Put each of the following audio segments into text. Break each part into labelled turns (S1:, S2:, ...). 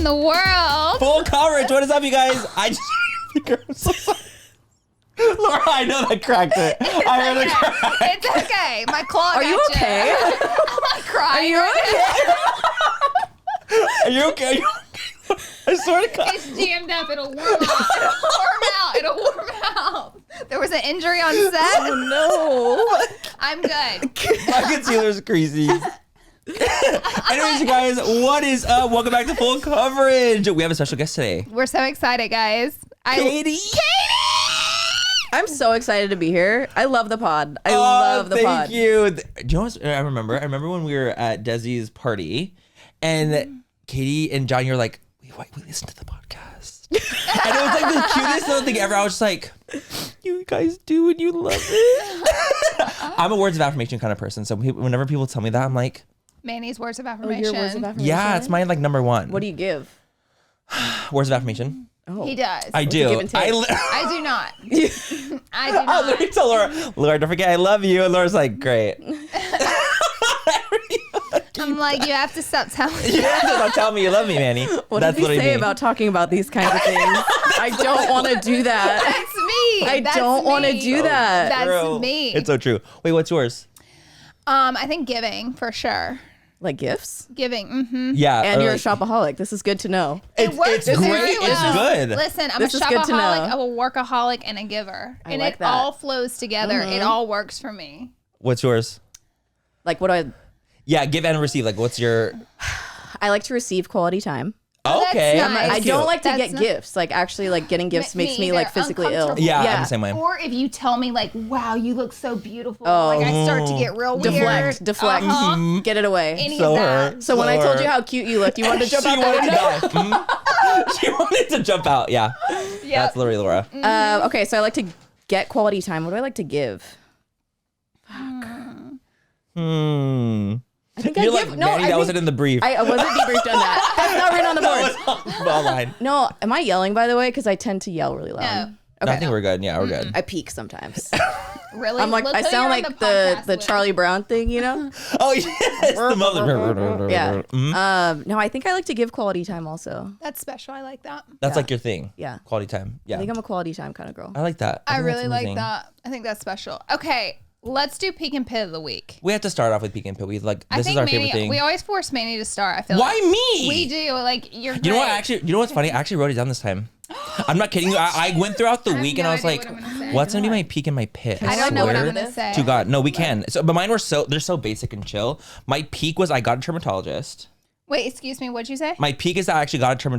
S1: the world.
S2: Full coverage. What is up, you guys? I just Laura, I know that cracked it. I heard it crack.
S1: It's okay. My claw got
S3: Are you okay?
S1: I'm crying.
S3: Are you okay?
S2: Are you okay? Are you okay? I swear to God.
S1: It's jammed up. It'll warm out. It'll warm out. There was an injury on set.
S3: Oh no.
S1: I'm good.
S2: My concealer's crazy. Anyways, you guys, what is up? Welcome back to Full Coverage. We have a special guest today.
S1: We're so excited, guys.
S2: Katy.
S3: I'm so excited to be here. I love the pod. I love the pod.
S2: Thank you. Do you know what I remember? I remember when we were at Desi's party and Katy and John, you're like, we listen to the podcast. And it was like the cutest little thing ever. I was just like, you guys do and you love it. I'm a words of affirmation kind of person. So whenever people tell me that, I'm like,
S1: Manny's words of
S3: Oh,
S1: affirmation.
S3: your words of affirmation?
S2: yeah, it's my like number one.
S3: What do you give?
S2: Words of affirmation?
S3: Oh.
S1: He does.
S2: I do.
S3: give and take?
S1: I do not. I do
S2: I
S1: not.
S2: literally tell Laura, don't forget I love you. And Laura's like, great.
S1: I'm like, you have to stop telling me.
S2: Yeah, don't tell me you love me, Manny.
S3: What
S2: That's
S3: does he
S2: literally
S3: say
S2: me.
S3: about talking about these kinds of things? I don't want to do that.
S1: That's me.
S3: I
S1: That's
S3: don't want to
S1: me.
S3: do that.
S1: That's
S2: True.
S1: me.
S2: It's so true. Wait, what's yours?
S1: I think giving for sure.
S3: Like gifts?
S1: Giving. Mm-hmm.
S2: Yeah.
S3: And you're a
S2: like,
S3: shopaholic. This is good to know.
S1: It works
S2: it's great.
S1: very
S2: It's
S1: well.
S2: good.
S1: Listen, I'm
S3: This
S1: a
S3: is good to
S1: shopaholic,
S3: know.
S1: I'm a workaholic, and a giver.
S3: I
S1: And
S3: like
S1: it
S3: that.
S1: all flows together. It all works for me.
S2: What's yours?
S3: Like what do I...
S2: Yeah, give and receive. Like, what's your...
S3: I like to receive quality time.
S2: Okay.
S1: that's nice.
S3: I
S2: That's
S3: don't
S2: cute.
S3: like to
S1: That's
S3: get
S1: not-
S3: gifts. Like actually like getting gifts makes me like
S1: either.
S3: physically ill.
S1: Uncomfortable.
S2: Yeah,
S3: Yeah.
S2: I'm the same way.
S1: Or if you tell me, like, wow, you look so beautiful.
S3: Oh.
S1: Like, I start to get real weird.
S3: Deflect. Get it away.
S1: Any
S2: So
S1: of that.
S2: her.
S3: So when I told you how cute you looked, you wanted to jump
S2: she
S3: out the
S2: wanted to
S3: window?
S2: die. Mhm. She wanted to jump out. Yeah.
S1: Yep.
S2: That's literally Laura.
S3: Okay, so I like to get quality time. What do I like to give? I think
S2: You're
S3: I
S2: like,
S3: give,
S2: Manny, that
S3: I
S2: wasn't in the brief.
S3: I wasn't debriefed on that. That's not written on the board.
S2: That was all line.
S3: No, am I yelling by the way? Because I tend to yell really loud.
S1: No.
S2: No, I think we're good. Yeah, we're good.
S3: I peak sometimes.
S1: Really?
S3: I'm like,
S1: Look
S3: I
S1: who
S3: sound
S1: you're on
S3: like
S1: podcast
S3: the
S1: with.
S3: Charlie Brown thing, you know?
S2: Oh, yes. The mother.
S3: Yeah.
S2: Mhm.
S3: No, I think I like to give quality time also.
S1: That's special. I like that.
S2: That's like your thing.
S3: Yeah.
S2: Quality time. Yeah.
S3: I think I'm a quality time kind of girl.
S2: I like that.
S1: I
S2: think
S1: really
S2: that's
S1: like
S2: amazing.
S1: that. I think that's special. Okay, let's do peak and pit of the week.
S2: We have to start off with Peek and Pit. We like
S1: I
S2: this
S1: think
S2: is our
S1: Manny,
S2: favorite thing.
S1: we always force Manny to start. I feel
S2: Why
S1: like.
S2: me?
S1: We do. Like, you're
S2: You know what?
S1: great.
S2: Actually, you know what's funny? I actually wrote it down this time. I'm not kidding you. I went throughout the
S1: have
S2: week and
S1: no
S2: I was
S1: idea
S2: like,
S1: what I'm gonna say.
S2: what's gonna be my peak and my pit?
S1: I don't know what I'm
S2: swear
S1: going to say.
S2: to God, no, we can. So, but mine were they're so basic and chill. My peak was I got a dermatologist.
S1: Wait, excuse me. What'd you say?
S2: My peak is I actually got a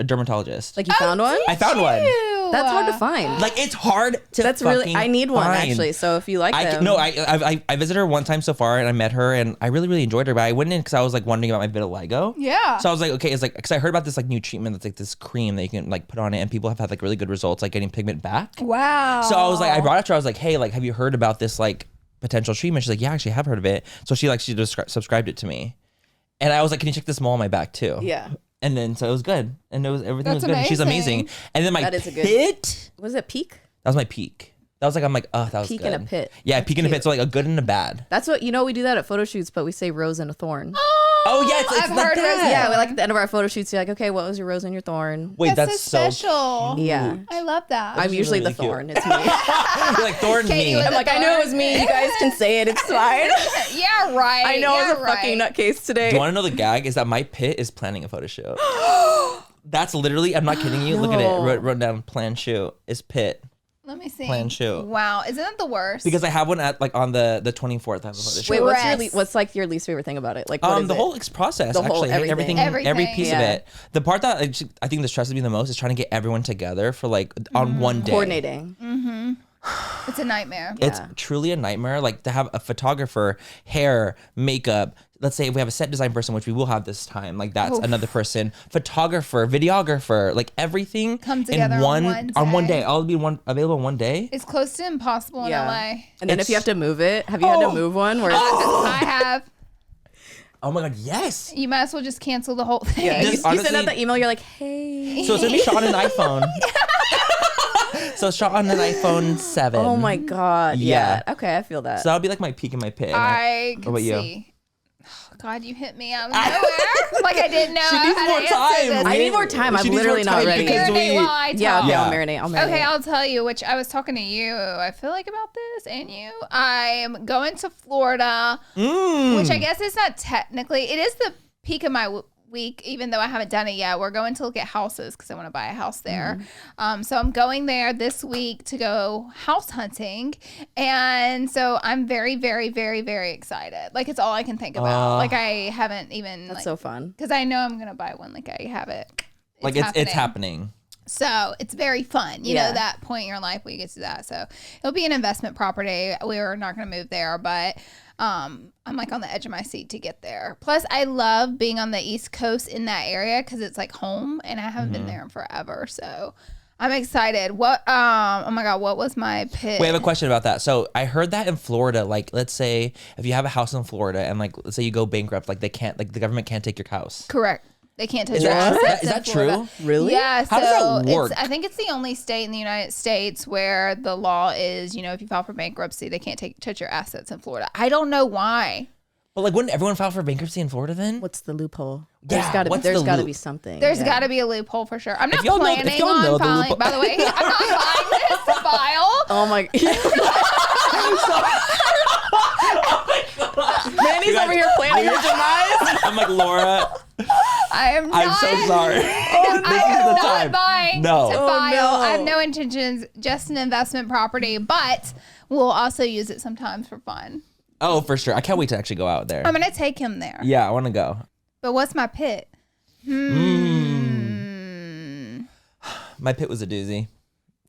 S2: dermatologist.
S3: Like you found one?
S2: I found one.
S1: Ew.
S3: That's hard to find.
S2: Like it's hard to.
S3: That's really. I need one
S2: find.
S3: actually. So if you like them,
S2: I visited her one time so far and I met her and I really enjoyed her. But I went in because I was like wondering about my vitiligo.
S1: Yeah.
S2: So I was like, okay, it's like because I heard about this like new treatment that's like this cream that you can like put on it and people have had like really good results like getting pigment back.
S1: Wow.
S2: So I was like, I brought it to her. I was like, hey, like, have you heard about this like potential treatment? She's like, yeah, actually, I have heard of it. So she just subscribed it to me, and I was like, can you check the mole on my back too?
S3: yeah.
S2: And then so it was good, and everything
S1: That's
S2: was good. And she's
S1: amazing.
S2: amazing. And then my
S3: That is a good-
S2: pit.
S3: Was it peak?
S2: That was my peak. That was like I'm like, oh, that was
S3: Peak
S2: good.
S3: and a pit.
S2: Yeah,
S3: That's
S2: peak and a
S3: cute.
S2: pit. So like a good and a bad.
S3: That's what we do that at photo shoots, but we say rose and a thorn.
S2: Oh yeah, it's
S1: I've
S2: like
S1: heard
S2: that.
S1: her-
S3: Yeah, we like at the end of our photo shoots, you're like, okay, what was your rose and your thorn?
S2: Wait, that's
S1: so
S2: so.
S1: special.
S3: Yeah.
S1: I love that.
S3: I'm usually
S2: really
S3: the
S2: cute.
S3: thorn. It's me.
S2: You're like Thorn
S1: Katy
S2: me.
S1: was
S3: I'm like, I know it was me. You guys can say it. It's fine.
S1: Yeah, right.
S3: I know
S1: yeah,
S3: I was a fucking nutcase today.
S2: Do you want to know the gag? Is that my pit is planning a photo shoot. That's literally. I'm not kidding you. Look at it.
S3: No.
S2: Wrote down plan shoot. Is pit.
S1: Let me see.
S2: Plan shoot.
S1: Wow, isn't that the worst?
S2: Because I have one at like on the 24th. I have a photo shoot.
S3: Wait,
S1: Stress.
S3: what's like your least favorite thing about it? Like what is
S2: the
S3: it?
S2: whole process,
S3: The whole
S2: actually,
S3: everything.
S2: every piece
S3: Yeah.
S2: of it. The part that I think that stresses me the most is trying to get everyone together for like on one day.
S3: coordinating.
S1: it's a nightmare.
S2: It's
S3: Yeah.
S2: truly a nightmare. Like to have a photographer, hair, makeup. Let's say if we have a set design person, which we will have this time, like that's another person. Photographer, videographer, like everything
S1: Come together
S2: in
S1: on one
S2: day.
S1: day.
S2: All be available in one day.
S1: It's close to impossible in
S3: Yeah.
S1: LA.
S3: And then if you have to move it, have you had to move one where
S1: I have.
S2: Oh my god, yes.
S1: You might as well just cancel the whole thing.
S3: yeah, you
S2: Just
S3: send
S2: honestly-
S3: out the email, you're like, hey.
S2: So it's gonna be shot on an iPhone. So it's shot on an iPhone 7.
S3: Oh my God.
S2: Yeah.
S3: Yeah. Okay, I feel that.
S2: So that'll be like my peak and my pit.
S1: I
S2: What
S1: can
S2: about you?
S1: see. God, you hit me out of nowhere. Like I didn't know.
S2: She needs
S1: how
S2: more
S1: to
S2: time.
S1: answer this.
S3: I need more time. I'm
S2: She needs
S3: literally
S2: more
S3: not
S2: time
S3: ready.
S2: because
S1: Marinate while I
S3: Yeah,
S1: talk.
S3: okay,
S2: Yeah.
S3: I'll marinate.
S1: Okay, I'll tell you, which I was talking to you, I feel like about this and you. I'm going to Florida, which I guess is not technically, it is the peak of my week, even though I haven't done it yet. We're going to look at houses because I want to buy a house there. So I'm going there this week to go house hunting. And so I'm very, very, very, very excited. Like it's all I can think about. Like I haven't even.
S3: That's so fun.
S1: Because I know I'm going to buy one. Like I have it.
S2: It's happening.
S1: So it's very fun, you know, that point in your life where you get to that. So it'll be an investment property. We are not going to move there, but I'm like on the edge of my seat to get there. Plus, I love being on the East Coast in that area because it's like home, and I haven't been there in forever. So I'm excited. What? Oh my God, what was my pick?
S2: We have a question about that. So I heard that in Florida, like let's say if you have a house in Florida and like let's say you go bankrupt, like they can't, like the government can't take your house.
S1: Correct. They can't touch
S2: Is
S1: your
S2: that-
S1: assets
S2: is
S1: in
S2: that
S1: Florida.
S2: true?
S3: Really?
S1: Yeah.
S2: How does that work?
S1: I think it's the only state in the United States where the law is, you know, if you file for bankruptcy, they can't touch your assets in Florida. I don't know why.
S2: But like, wouldn't everyone file for bankruptcy in Florida then?
S3: What's the loophole?
S2: Yeah, what's
S3: There's
S2: the
S3: got to
S2: loop?
S3: be something.
S1: There's got to be a loophole for sure. I'm not
S2: y'all know-
S1: planning
S2: if y'all know
S1: on
S2: the
S1: filing.
S2: loophole-
S1: By the way, I'm not buying this to file.
S3: Oh my. Manny's over here planning your demise.
S2: I'm like, Laura,
S1: I am not.
S2: I'm so sorry.
S1: I am
S2: the
S1: not
S2: time.
S1: buying
S2: No.
S1: to
S2: Oh,
S1: file.
S3: no.
S1: I have no intentions. Just an investment property, but we'll also use it sometimes for fun.
S2: Oh, for sure. I can't wait to actually go out there.
S1: I'm gonna take him there.
S2: Yeah, I want to go.
S1: But what's my pit?
S2: My pit was a doozy.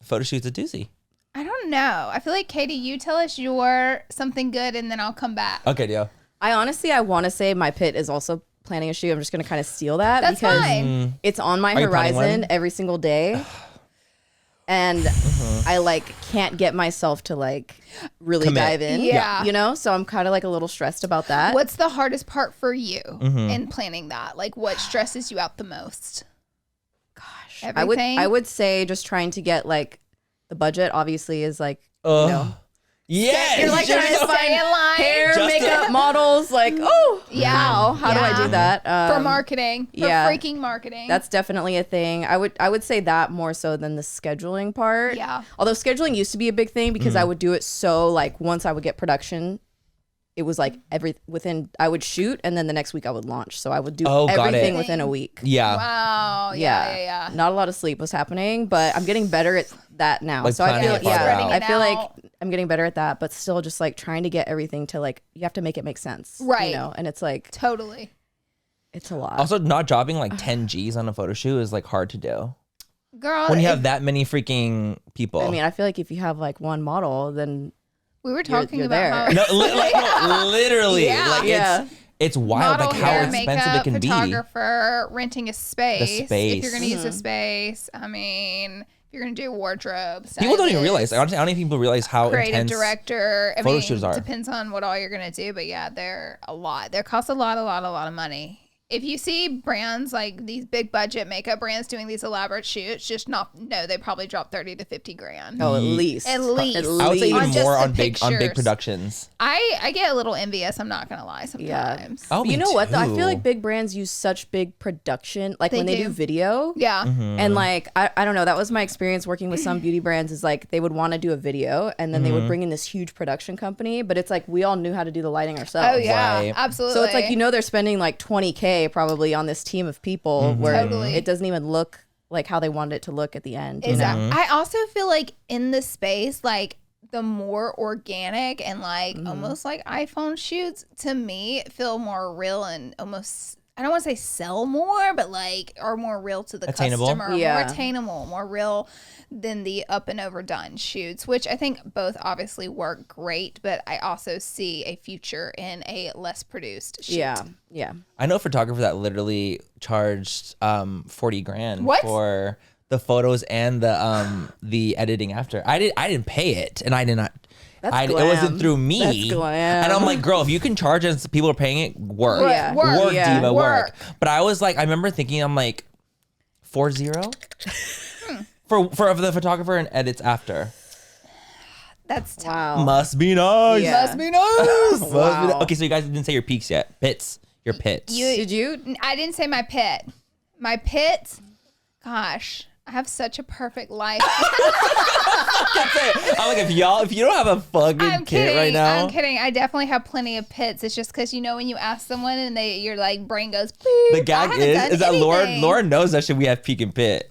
S2: Photo shoot's a doozy.
S1: I don't know. I feel like Katy, you tell us your something good, and then I'll come back.
S2: Okay, deal.
S3: I want to say my pit is also planning a shoot. I'm just going to kind of steal that
S1: That's
S3: because
S1: fine.
S3: it's on my
S2: Are you planning
S3: horizon
S2: one?
S3: every single day. And I like can't get myself to like really
S2: Commit.
S3: dive in.
S1: Yeah.
S3: You know, so I'm kind of like a little stressed about that.
S1: What's the hardest part for you in planning that? Like, what stresses you out the most?
S3: Gosh,
S1: Everything?
S3: I would say just trying to get like the budget obviously is like,
S2: Ugh.
S3: you know,
S2: Yes.
S3: you're like
S2: just-
S3: trying to
S1: Stay in
S3: find
S1: line.
S3: hair,
S2: Just
S3: makeup models. Like, oh,
S1: Yeah.
S3: how do I
S1: Yeah.
S3: do that?
S1: For marketing. For
S3: yeah.
S1: freaking marketing.
S3: That's definitely a thing. I would say that more so than the scheduling part.
S1: Yeah.
S3: Although scheduling used to be a big thing because I would do it so like once I would get production, it was like I would shoot and then the next week I would launch. So I would do
S2: Oh, got
S3: everything
S2: it.
S3: within a week.
S2: Yeah.
S1: Wow. Yeah.
S3: Not a lot of sleep was happening, but I'm getting better at that now.
S2: Like
S3: so I feel
S2: planning it farther out.
S3: I feel like
S1: Out.
S3: I'm getting better at that, but still just like trying to get everything to like you have to make it make sense.
S1: Right.
S3: You know, and it's like
S1: Totally.
S3: it's a lot.
S2: Also, not dropping like 10 G's on a photo shoot is like hard to do
S1: Girl,
S2: when you have that many freaking people.
S3: I mean, I feel like if you have like one model, then
S1: we were talking
S3: you're
S1: about
S3: there.
S1: how
S2: no, literally.
S1: Yeah.
S2: Like
S3: Yeah.
S2: it's wild
S1: model,
S2: like how
S1: hair,
S2: expensive
S1: makeup,
S2: it can be.
S1: photographer, renting a space. If
S2: space.
S1: you're going to use a space, I mean, if you're going to do wardrobe,
S2: People don't even
S1: stylist,
S2: realize. Honestly, I don't think people realize how
S1: creative
S2: intense
S1: director. I
S2: photo
S1: mean,
S2: shoots are.
S1: depends on what all you're going to do, but yeah, they're a lot. They cost a lot of money. If you see brands like these big budget makeup brands doing these elaborate shoots, just they probably drop 30 to 50 grand.
S3: oh, at least.
S1: At least.
S2: I would say
S1: On
S2: even
S1: just
S2: more
S1: the
S2: on big
S1: pictures.
S2: productions.
S1: I get a little envious. I'm not going to lie
S3: Yeah.
S1: sometimes.
S2: Oh,
S3: But you
S2: me
S3: know what though? I
S2: too.
S3: feel like big brands use such big production, like
S1: They
S3: when they
S1: do.
S3: do video.
S1: Yeah.
S3: And like I don't know, that was my experience working with some beauty brands is like they would want to do a video and then they would bring in this huge production company, but it's like we all knew how to do the lighting ourselves.
S1: Oh, yeah.
S2: Right.
S1: Absolutely.
S3: So it's like they're spending like 20K probably on this team of people where
S1: Totally.
S3: it doesn't even look like how they wanted it to look at the end. You know?
S1: Exactly. I also feel like in the space, like the more organic and like almost like iPhone shoots to me feel more real and almost, I don't want to say sell more, but like are more real to the
S2: Attainable?
S1: customer,
S3: Yeah.
S1: more attainable, more real than the up and overdone shoots, which I think both obviously work great, but I also see a future in a less produced shoot.
S3: Yeah. Yeah.
S2: I know a photographer that literally charged 40 grand
S1: What?
S2: for the photos and the editing after. I didn't pay it, and I did not.
S3: That's
S2: It wasn't
S3: glam.
S2: through me.
S3: That's glam.
S2: And I'm like, girl, if you can charge and people are paying it, work.
S3: Yeah.
S1: Work.
S3: Yeah.
S2: Diva,
S1: Work.
S2: work. But I was like, I remember thinking, I'm like, 40 for the photographer and edits after.
S1: That's tough.
S3: Wow.
S2: Must be nice.
S3: Yeah.
S1: Must be nice.
S2: Must be
S3: Wow.
S2: Okay, so you guys didn't say your peaks yet. Pits. Your pits.
S3: Did you?
S1: I didn't say my pit. My pit, gosh, I have such a perfect life.
S2: I'm like, if you don't have a fucking kid right now.
S1: I'm kidding. I definitely have plenty of pits. It's just because, when you ask someone and your like brain goes, beep,
S2: The gag is that Laura knows that shit we have peak and pit.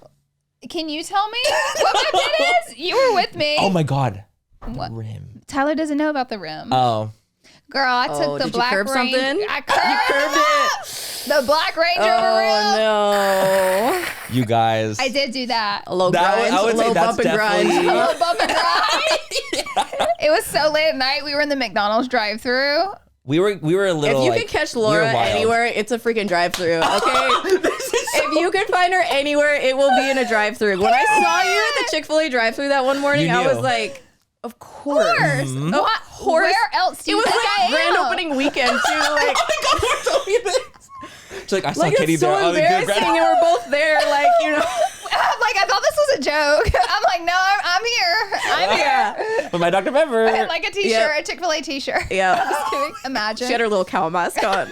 S1: Can you tell me what my pit is? You were with me.
S2: Oh my God.
S1: What?
S2: Rim.
S1: Tyler doesn't know about the rim.
S2: Oh.
S1: Girl, I took the
S3: did
S1: Black
S3: you curb
S1: Ranger.
S3: something?
S1: I curved it. The Black Ranger rim.
S3: Oh
S2: You guys.
S1: I did do that.
S3: no! Low grind,
S2: I would say
S3: low
S2: that's
S3: bump and grind.
S2: definitely-
S1: A little bump and grind. It was so late at night. We were in the McDonald's drive-thru.
S2: We were a little.
S3: If you
S2: like,
S3: can catch
S2: we were
S3: Laura
S2: wild.
S3: anywhere, it's a freaking drive-through. Okay. If you can find her anywhere, it will be in a drive-through. When I saw you at the Chick-fil-A drive-through that one morning,
S2: You
S3: I was
S2: knew.
S3: like, of course.
S2: Mm-hmm.
S3: Of
S1: What?
S3: course.
S1: Where else do
S3: It
S1: you
S3: was
S1: think
S3: like
S1: I
S3: grand
S1: am?
S3: opening weekend too. Like,
S2: She's like, I saw
S3: like
S2: Katy
S3: it's
S2: there.
S3: so
S2: Oh, the good
S3: embarrassing, and we're both there. Like,
S1: I'm like, I thought this was a joke. I'm like, no, I'm here. I'm here.
S3: yeah,
S2: With my Dr. Pepper.
S1: I had like a t-shirt,
S3: Yep.
S1: a Chick-fil-A t-shirt.
S3: yeah.
S1: Just kidding. Imagine.
S3: She had her little cow mask on.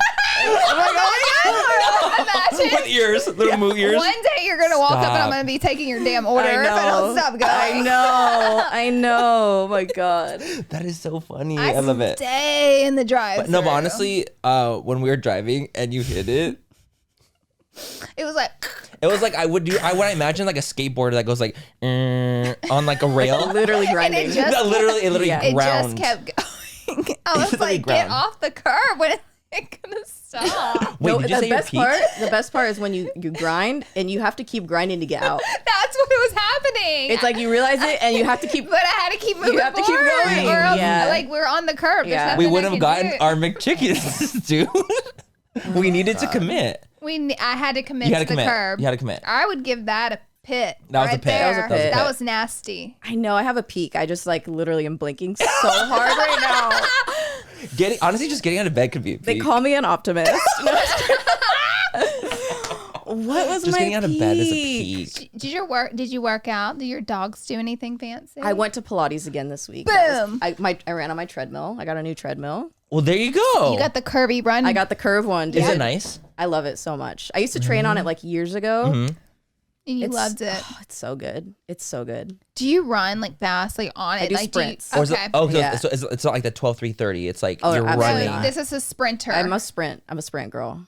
S1: Imagine.
S2: With ears, little moo ears.
S1: One day you're gonna walk up and I'm
S2: Stop.
S1: gonna be taking your damn order
S3: I
S1: if I don't
S3: know.
S1: stop going.
S3: I know. Oh my God.
S2: That is so funny. I love it.
S1: Stay in the drive.
S2: No, but honestly, when we were driving and you hit it,
S1: it was like
S2: it was like I would imagine like a skateboarder that goes like on like a rail.
S3: Literally
S1: and
S3: grinding.
S1: it just
S2: No, literally
S3: Yeah.
S1: it
S2: ground.
S1: just kept going. I was
S2: literally
S1: like,
S2: ground.
S1: get off the curb when it's gonna stop.
S2: Wait,
S3: No,
S2: did you
S3: the
S2: say your
S3: best
S2: peak?
S3: part. The best part is when you grind and you have to keep grinding to get out.
S1: That's what was happening.
S3: It's like you realize it and you have to keep.
S1: but I had to keep moving
S3: have to keep
S1: forward,
S3: going.
S1: or else,
S3: Yeah.
S1: like we're on the curb. There's
S3: Yeah.
S1: nothing
S2: We
S1: I
S2: would have
S1: can
S2: gotten
S1: do.
S2: our McChickens, dude. We needed to commit.
S1: I had to commit
S2: You had
S1: to
S2: to
S1: the
S2: commit.
S1: curb.
S2: You had to commit.
S1: I would give that a pit.
S2: That was a
S1: right
S2: pit. That was a
S1: there.
S3: pit.
S1: That was nasty.
S3: I know I have a peak. I just like literally am blinking so hard right now.
S2: Honestly, just getting out of bed could be a
S3: They
S2: peak.
S3: call me an optimist. No, what was
S2: Just
S3: my
S2: getting out of bed is a
S3: peak?
S2: peak.
S1: Did you work out? Did your dogs do anything fancy?
S3: I went to Pilates again this week.
S1: Boom.
S3: I ran on my treadmill. I got a new treadmill.
S2: Well, there you go.
S1: You got the curvy run.
S3: I got the curve one. Dude.
S2: Is it nice?
S3: I love it so much. I used to train on it like years ago.
S1: and you
S3: It's-
S1: loved it.
S3: Oh, it's so good. It's so good.
S1: Do you run like fast, like on it?
S3: do
S1: like
S3: sprints.
S2: Or is
S1: okay.
S2: it, oh, so
S3: Yeah.
S2: it's not like the 12-3-30. It's like
S3: Oh,
S2: you're
S3: absolutely
S2: running.
S3: not.
S1: This is a sprinter.
S3: I'm a sprint girl.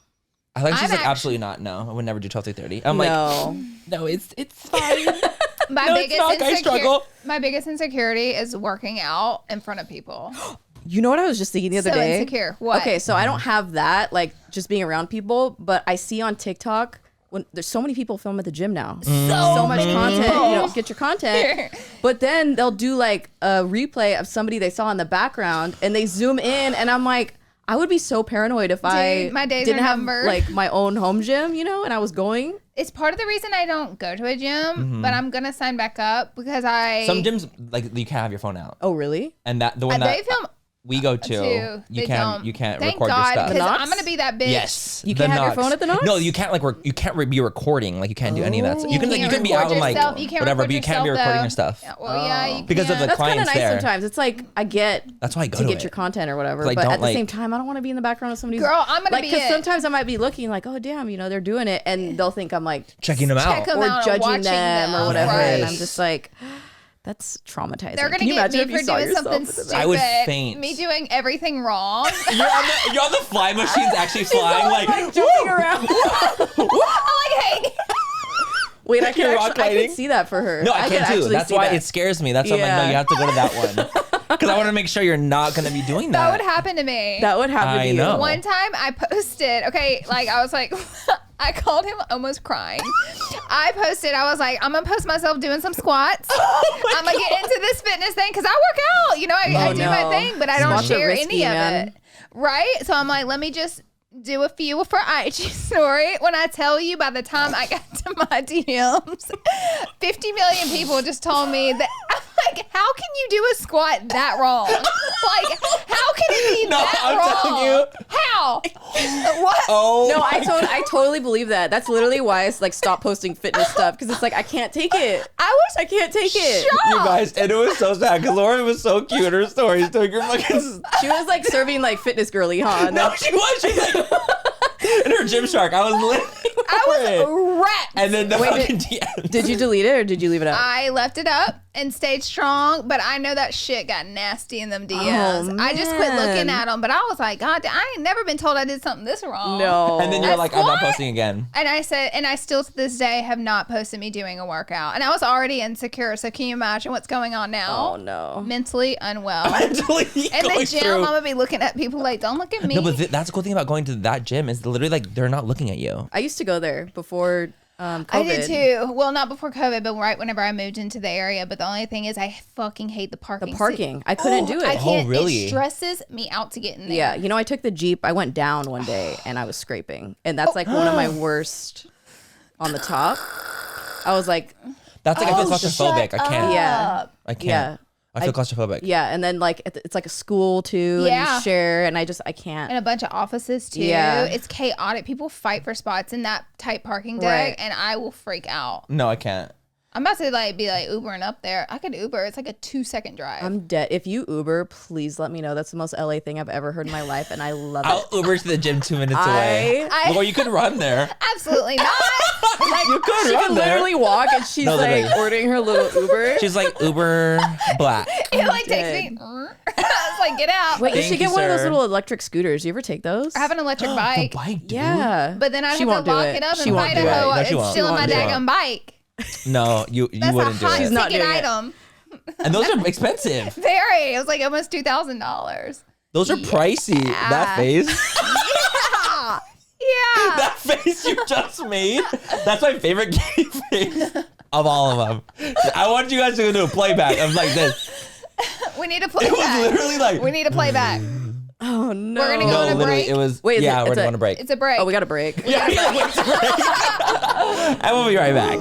S2: I think she's
S1: I'm
S2: like
S1: actu-
S2: absolutely not. No, I would never do 12-3-30. I'm
S3: No.
S2: like, no, it's fine.
S1: my
S2: No, it's not. I struggle.
S1: My biggest insecurity is working out in front of people.
S3: You know what I was just thinking the other
S1: So
S3: day?
S1: insecure. What?
S3: Okay, so I don't have that, like just being around people, but I see on TikTok when there's so many people film at the gym now. So much
S1: many
S3: content.
S1: people.
S3: You don't get your content. But then they'll do like a replay of somebody they saw in the background and they zoom in and I'm like, I would be so paranoid if I
S1: my days
S3: didn't
S1: are
S3: have
S1: numbered.
S3: like my own home gym, and I was going.
S1: It's part of the reason I don't go to a gym, but I'm gonna sign back up because
S2: Some gyms like you can't have your phone out,
S3: Oh, really?
S2: and that the one that
S1: they film
S2: we go to,
S1: too.
S2: you
S1: They don't.
S2: can't
S1: Thank
S2: record
S1: God,
S2: your stuff.
S3: The
S1: because
S3: Knox?
S1: I'm gonna be that bitch.
S2: Yes,
S3: You
S2: the
S3: can't have your
S2: Knox.
S3: phone at the Knox?
S2: No, you can't you can't be recording. Like you can't do any of that. Stuff. You can
S1: can't
S2: be out
S1: record
S2: and like
S1: yourself. You can't
S2: whatever,
S1: record
S2: but you can't be
S1: yourself,
S2: recording
S1: though.
S2: your stuff.
S1: Yeah, well, yeah, you
S2: Because of
S1: can't.
S2: the
S3: That's kind of
S2: clients
S3: nice
S2: there.
S3: sometimes. It's like I get
S2: That's why I go
S3: to
S2: to
S3: get
S2: it.
S3: your content or whatever,
S2: 'Cause I
S3: but
S2: don't
S3: at the
S2: like-
S3: same time, I don't want to be in the background of somebody's.
S1: Girl, I'm gonna
S3: like,
S1: be
S3: because
S1: it.
S3: sometimes I might be looking like, oh damn, they're doing it, and they'll think I'm like
S2: Checking them out.
S1: Check 'em
S3: or
S1: out
S3: judging
S1: watching
S3: them or whatever,
S1: Right.
S3: and I'm just like, that's traumatizing.
S1: They're gonna
S3: Can you
S1: get
S3: imagine
S1: me
S3: if you
S1: for
S3: saw
S1: doing
S3: yourself
S1: something
S3: in the
S1: stupid.
S3: back?
S2: I would faint.
S1: Me doing everything wrong.
S2: You're on the fly machines actually flying like
S3: jumping around.
S1: I'm like, hey.
S3: Wait, I can
S2: You're rock
S3: actually, I
S2: lighting?
S3: can see that for her.
S2: No, I
S3: can
S2: can too.
S3: actually
S2: That's
S3: see
S2: why
S3: that.
S2: it scares me. That's why I'm like, no,
S3: Yeah.
S2: you have to go to that one. Because I want to make sure you're not going to be doing
S1: That
S2: that.
S1: would happen to me.
S3: That would happen
S2: I
S3: to you.
S2: know.
S1: One time I posted, okay, like I was like, I called him almost crying. I posted, I was like, I'm gonna post myself doing some squats. I'm gonna get into this fitness thing because I work out. I do my
S3: no.
S1: thing, but I don't
S3: Squats are
S1: share
S3: risky,
S1: any
S3: man.
S1: of it. Right? So I'm like, let me just do a few for IG story. When I tell you, by the time I got to my DMs, 50 million people just told me that. I'm like, how can you do a squat that wrong? Like, how can it be
S2: No,
S1: that
S2: I'm
S1: wrong?
S2: telling you.
S1: How? What?
S2: Oh,
S3: No,
S2: my
S3: I totally believe that. That's literally why I like stopped posting fitness stuff because it's like I can't take it. I can't take it.
S1: shocked.
S2: You guys, and it was so sad because Lauren was so cute in her stories doing her fucking.
S3: She was like serving like fitness girly, huh?
S2: No, she was. She's like, in her Gymshark. I was living
S1: I was wrecked.
S2: And then the
S3: Wait,
S2: fucking DMs.
S3: Did you delete it or did you leave it up?
S1: I left it up and stayed strong, but I know that shit got nasty in them DMs. I just quit looking at them, but I was like, God, I ain't never been told I did something this wrong.
S3: No.
S2: And then you're like, I'm not posting again.
S1: And I said, and I still to this day have not posted me doing a workout. And I was already insecure. So can you imagine what's going on now?
S3: Oh no.
S1: Mentally unwell.
S2: Mentally
S1: In the
S2: going
S1: gym,
S2: through.
S1: I'm gonna be looking at people like, don't look at me.
S2: No, but that's the cool thing about going to that gym is literally like they're not looking at you.
S3: I used to go there before COVID.
S1: I did too. Well, not before COVID, but right whenever I moved into the area. But the only thing is, I fucking hate the parking.
S3: The parking. I couldn't do it.
S1: I can't.
S2: Oh, really?
S1: It stresses me out to get in there.
S3: Yeah, you know, I took the Jeep. I went down one day and I was scraping, and that's like one of my worst on the top. I was like,
S2: That's like I feel claustrophobic. I can't.
S3: yeah,
S2: I can't.
S3: yeah,
S2: I feel claustrophobic.
S3: yeah, and then like it's like a school too, and
S1: Yeah.
S3: you share, and I can't.
S1: And a bunch of offices too.
S3: Yeah.
S1: It's chaotic. People fight for spots in that tight parking deck,
S3: Right.
S1: and I will freak out.
S2: No, I can't.
S1: I'm about to be like Ubering up there. I could Uber. It's like a 2-second drive.
S3: I'm dead. If you Uber, please let me know. That's the most LA thing I've ever heard in my life, and I love
S2: I'll
S3: it.
S2: Uber to the gym 2 minutes away. Or you could run there.
S1: Absolutely not.
S3: Like,
S2: You could
S3: she
S2: run
S3: can
S2: there.
S3: literally walk, and she's
S2: No,
S3: like
S2: literally.
S3: ordering her little Uber.
S2: She's like Uber Black.
S1: It like
S3: dead.
S1: takes me. It's like get out.
S3: Wait, you
S2: Thank
S3: should get
S2: you,
S3: one of those
S2: sir.
S3: little electric scooters. You ever take those?
S1: I have an electric
S2: The
S1: bike.
S2: bike, dude.
S3: Yeah,
S1: But then I'd
S3: She
S1: have
S3: won't
S1: to
S3: do
S1: lock
S3: it.
S1: it up
S3: She
S1: in
S3: won't do it.
S1: Idaho.
S2: No, she
S1: It's
S2: won't.
S1: still
S2: She
S1: in my
S2: won't do it.
S1: daggone bike.
S2: No, you
S1: That's
S2: wouldn't
S1: a
S2: do
S1: hot
S2: it.
S3: She's not
S1: ticket
S3: doing it.
S1: item.
S2: And those are expensive.
S1: Very. It was like almost $2,000.
S2: Those are pricey. That face.
S1: Yeah.
S2: That face you just made. That's my favorite Katy face of all of them. I want you guys to do a playback of like this.
S1: We need to play
S2: It was
S1: back.
S2: literally like.
S1: We need to play back.
S3: Oh no.
S1: We're gonna go
S2: No,
S1: on a
S2: literally,
S1: break?
S2: it was.
S3: Wait, is
S2: yeah,
S3: it-
S2: we're
S3: it's
S2: going
S3: a-
S2: on a break.
S1: It's a break.
S3: Oh, we got a break.
S2: Yeah, it's a break. I will be right back.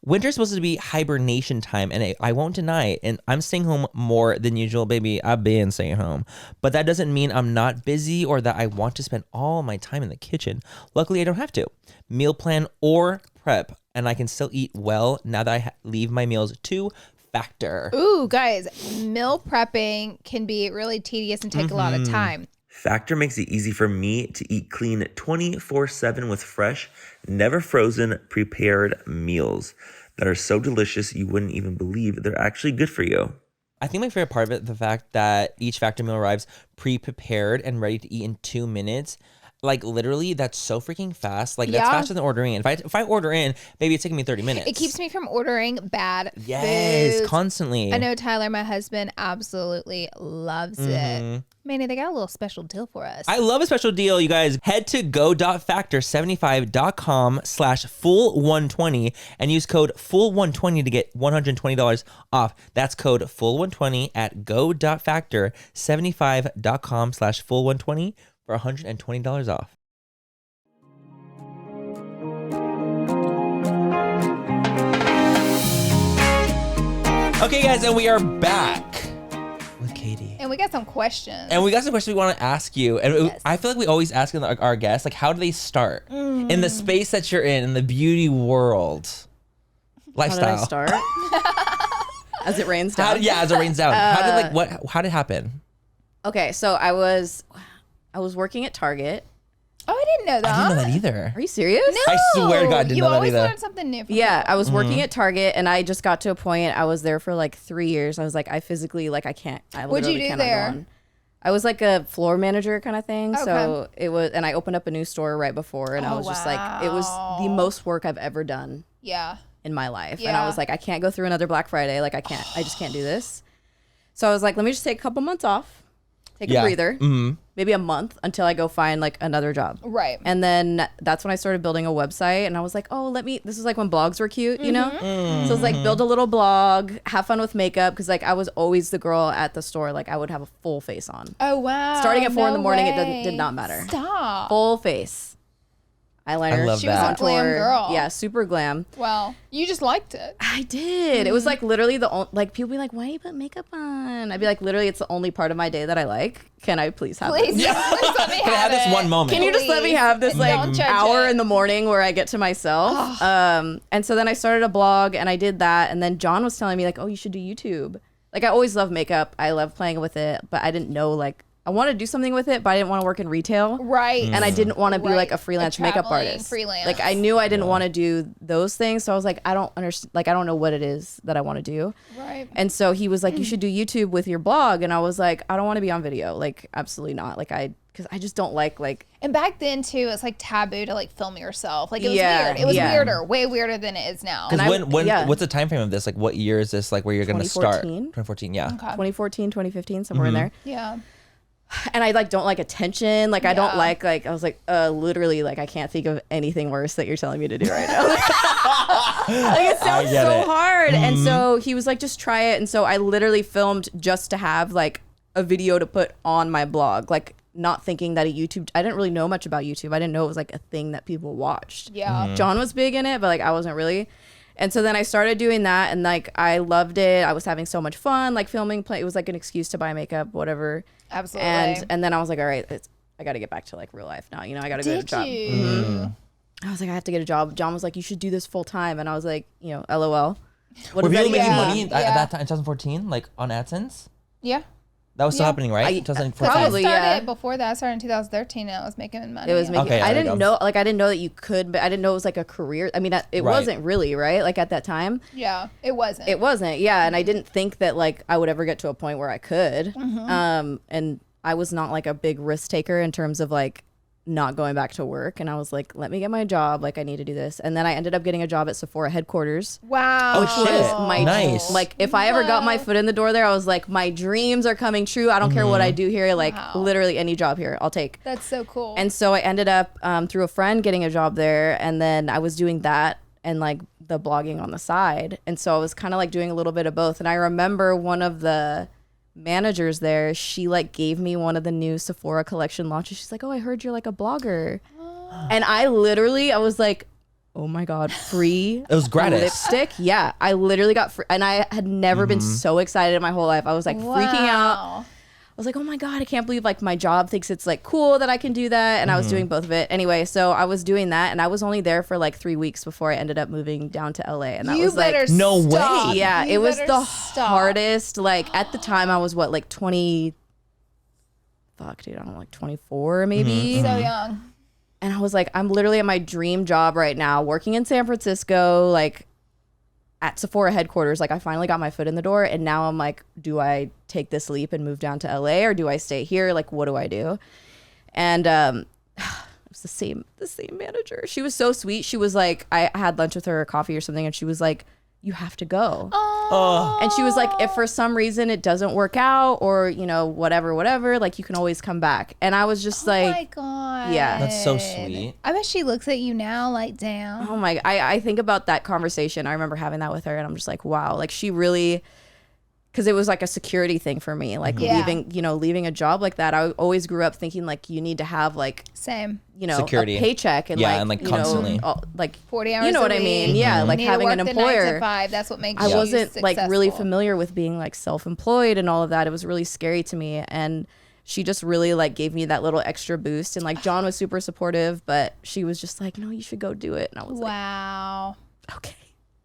S2: Winter's supposed to be hibernation time, and I won't deny it. And I'm staying home more than usual, baby. I've been staying home. But that doesn't mean I'm not busy or that I want to spend all my time in the kitchen. Luckily, I don't have to. Meal plan or prep, and I can still eat well now that I leave my meals to Factor.
S1: Ooh, guys, meal prepping can be really tedious and take a lot of time.
S4: Factor makes it easy for me to eat clean 24/7 with fresh, never frozen, prepared meals that are so delicious you wouldn't even believe they're actually good for you.
S2: I think my favorite part of it, the fact that each Factor meal arrives pre-prepared and ready to eat in 2 minutes. Like literally, that's so freaking fast. Like that's
S1: Yeah.
S2: faster than ordering in. If I order in, maybe it's taking me 30 minutes.
S1: It keeps me from ordering bad
S2: Yes,
S1: foods.
S2: constantly.
S1: I know Tyler, my husband, absolutely loves it. Manny, they got a little special deal for us.
S2: I love a special deal, you guys. Head to go.factor75.com/full120 and use code full120 to get $120 off. That's code full120 at go.factor75.com/full120 for $120 off. Okay, guys, and we are back with Katy.
S1: and we got some questions.
S2: And we got some questions we want to ask you. And
S1: Yes.
S2: I feel like we always ask our guests, like, how do they start in the space that you're in the beauty world?
S3: How did
S2: Lifestyle.
S3: I start? As it rains
S2: How,
S3: down.
S2: yeah, as it rains down. How did it happen?
S3: Okay, so I was working at Target.
S1: Oh, I didn't know that.
S2: I didn't know that either.
S3: Are you serious?
S1: No,
S2: I swear to God, I didn't
S1: you
S2: know that
S1: always
S2: either.
S1: learn something new. From
S3: Yeah,
S1: people.
S3: I was working at Target, and I just got to a point. I was there for like 3 years. I was like, I physically, like, I can't. I
S1: What'd you
S3: literally
S1: do
S3: cannot go
S1: there?
S3: on. I was like a floor manager kind of thing. So
S1: Okay.
S3: it was, and I opened up a new store right before, and I
S1: Oh,
S3: was just like, it was the
S1: wow.
S3: most work I've ever done
S1: Yeah.
S3: in my life. And
S1: Yeah.
S3: I was like, I can't go through another Black Friday. Like, I just can't do this. So I was like, let me just take a couple months off, take a breather, maybe a month until I go find like another job.
S1: Right.
S3: And then that's when I started building a website, and I was like, oh, this is like when blogs were cute, you know? So it was like, build a little blog, have fun with makeup. Cause like I was always the girl at the store. Like I would have a full face on.
S1: Oh wow.
S3: Starting at 4 in the
S1: No
S3: morning,
S1: way.
S3: it did not matter.
S1: Stop.
S3: Full face. eyeliner.
S2: I love
S1: She was a glam girl.
S3: Yeah, super glam.
S1: Well, you just liked it.
S3: I did. It was like literally the only, like people be like, why do you put makeup on? I'd be like, literally, it's the only part of my day that I like. Can I please have
S1: Please,
S3: it?
S1: please let me
S2: Can I have this
S1: it.
S2: one moment?
S3: Can you just let me have this
S1: Don't
S3: like
S1: judge
S3: hour
S1: it.
S3: in the morning where I get to myself? And so then I started a blog and I did that. And then John was telling me like, oh, you should do YouTube. Like I always loved makeup. I love playing with it, but I didn't know like, I wanted to do something with it, but I didn't want to work in retail.
S1: Right.
S3: And I didn't want to be
S1: Right.
S3: like a freelance
S1: A
S3: makeup
S1: traveling
S3: artist.
S1: freelance.
S3: Like I knew I didn't want to do those things. So I was like, I don't understand. Like, I don't know what it is that I want to do.
S1: Right.
S3: And so he was like, you should do YouTube with your blog. And I was like, I don't want to be on video. Like, absolutely not. Like because I just don't like
S1: And back then too, it's like taboo to like film yourself. Like it was
S3: Yeah,
S1: weird. It was
S3: yeah.
S1: weirder, way weirder than it is now.
S3: And I- yeah.
S2: What's the time frame of this? Like, what year is this? Like, where you're going to start? 2014, yeah.
S1: Okay.
S3: 2014, 2015, somewhere in there.
S1: Yeah.
S3: And I like don't like attention. Like I don't
S1: Yeah.
S3: like I was like literally like I can't think of anything worse that you're telling me to do right now. Like it sounds
S2: get
S3: so
S2: it.
S3: hard. And so he was like, just try it. And so I literally filmed just to have like a video to put on my blog. Like not thinking that I didn't really know much about YouTube. I didn't know it was like a thing that people watched.
S1: Yeah.
S3: John was big in it, but like I wasn't really. And so then I started doing that and like I loved it. I was having so much fun, like filming, it was like an excuse to buy makeup, whatever.
S1: Absolutely.
S3: And then I was like, all right, I got to get back to like real life now. You know, I got to go to a
S1: Did
S3: job.
S1: you?
S3: I was like, I have to get a job. John was like, you should do this full time. And I was like, you know, LOL. What
S2: Were
S3: does that
S2: people making
S3: even
S1: Yeah.
S2: money
S3: mean?
S2: at
S1: Yeah.
S2: that time in 2014, like on AdSense?
S1: Yeah.
S2: That was still
S1: Yeah.
S2: happening, right? 2014.
S3: Probably.
S1: I started
S3: yeah.
S1: before that. I started in 2013 and I was making money.
S3: It was making.
S2: Okay,
S3: I
S2: there you
S3: didn't
S2: go.
S3: know, like, I didn't know that you could, but I didn't know it was like a career. I mean, it
S2: Right.
S3: wasn't really, right? Like at that time,
S1: Yeah. It wasn't.
S3: it wasn't. Yeah, and I didn't think that like I would ever get to a point where I could. And I was not like a big risk taker in terms of like not going back to work. And I was like, let me get my job. Like I need to do this. And then I ended up getting a job at Sephora headquarters.
S1: Wow.
S2: Oh, shit.
S3: My
S2: Nice.
S3: Like if I ever got my foot in the door there, I was like, my dreams are coming true. I don't care what I do here. Like
S1: Wow.
S3: literally any job here, I'll take.
S1: That's so cool.
S3: And so I ended up through a friend getting a job there, and then I was doing that and like the blogging on the side. And so I was kind of like doing a little bit of both. And I remember one of the managers there, she like gave me one of the new Sephora collection launches. She's like, oh, I heard you're like a blogger. And I was like, oh my God, free
S2: It was gratis.
S3: lipstick. Yeah, I literally got free, and I had never been so excited in my whole life. I was like freaking out.
S1: Wow.
S3: I was like, oh my God, I can't believe like my job thinks it's like cool that I can do that. And I was doing both of it. Anyway, so I was doing that, and I was only there for like 3 weeks before I ended up moving down to LA. And that
S1: You
S3: was
S1: better
S3: like,
S2: No way.
S1: stop.
S3: yeah,
S1: You
S3: it was
S1: better
S3: the
S1: stop.
S3: hardest. Like at the time I was what, like 20, fuck dude, I don't know, like 24 maybe.
S1: So young.
S3: And I was like, I'm literally at my dream job right now, working in San Francisco, like at Sephora headquarters. Like I finally got my foot in the door, and now I'm like, do I take this leap and move down to LA, or do I stay here? Like, what do I do? And it was the same manager. She was so sweet. She was like, I had lunch with her or coffee or something, and she was like, you have to go.
S2: Oh.
S3: And she was like, if for some reason it doesn't work out, or you know, whatever, like you can always come back. And I was just
S1: Oh my
S3: like,
S1: God.
S3: yeah.
S2: That's so sweet.
S1: I bet she looks at you now like, damn.
S3: oh my, I think about that conversation. I remember having that with her, and I'm just like, wow, like she really, because it was like a security thing for me, like
S1: Yeah.
S3: leaving a job like that. I always grew up thinking like you need to have like,
S1: Same.
S3: you know,
S2: Security.
S3: a paycheck and
S2: Yeah,
S3: like,
S2: and, like,
S3: you
S2: constantly.
S3: know, like
S1: 40 hours
S3: you know
S1: a
S3: what I
S1: week.
S3: mean? Yeah, like
S1: You need to
S3: having an
S1: work the 9 to
S3: employer.
S1: 5. That's what makes
S3: I
S1: you
S3: wasn't like really
S1: successful.
S3: familiar with being like self-employed and all of that. It was really scary to me, and she just really like gave me that little extra boost. And like John was super supportive, but she was just like, no, you should go do it. And I was
S1: Wow.
S3: like, okay.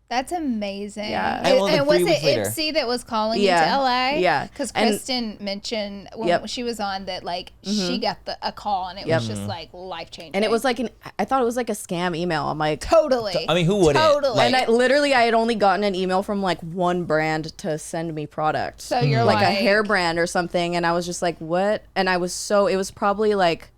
S1: That's amazing.
S3: Yeah.
S2: And well, like,
S1: And was
S2: 3
S1: it
S2: weeks later.
S1: IPSY that was calling
S3: Yeah.
S1: you to LA?
S3: Yeah.
S1: Because
S3: And-
S1: Kristen mentioned when
S3: Yep.
S1: she was on that, like, she got a call and it
S3: Yep.
S1: was just like life changing.
S3: And it was like I thought it was like a scam email. I'm like,
S1: totally.
S2: I mean, who wouldn't?
S1: Totally.
S2: Like,
S3: and I had only gotten an email from like one brand to send me product.
S1: So you're
S3: like
S1: like
S3: a hair brand or something. And I was just like, what? And it was probably like,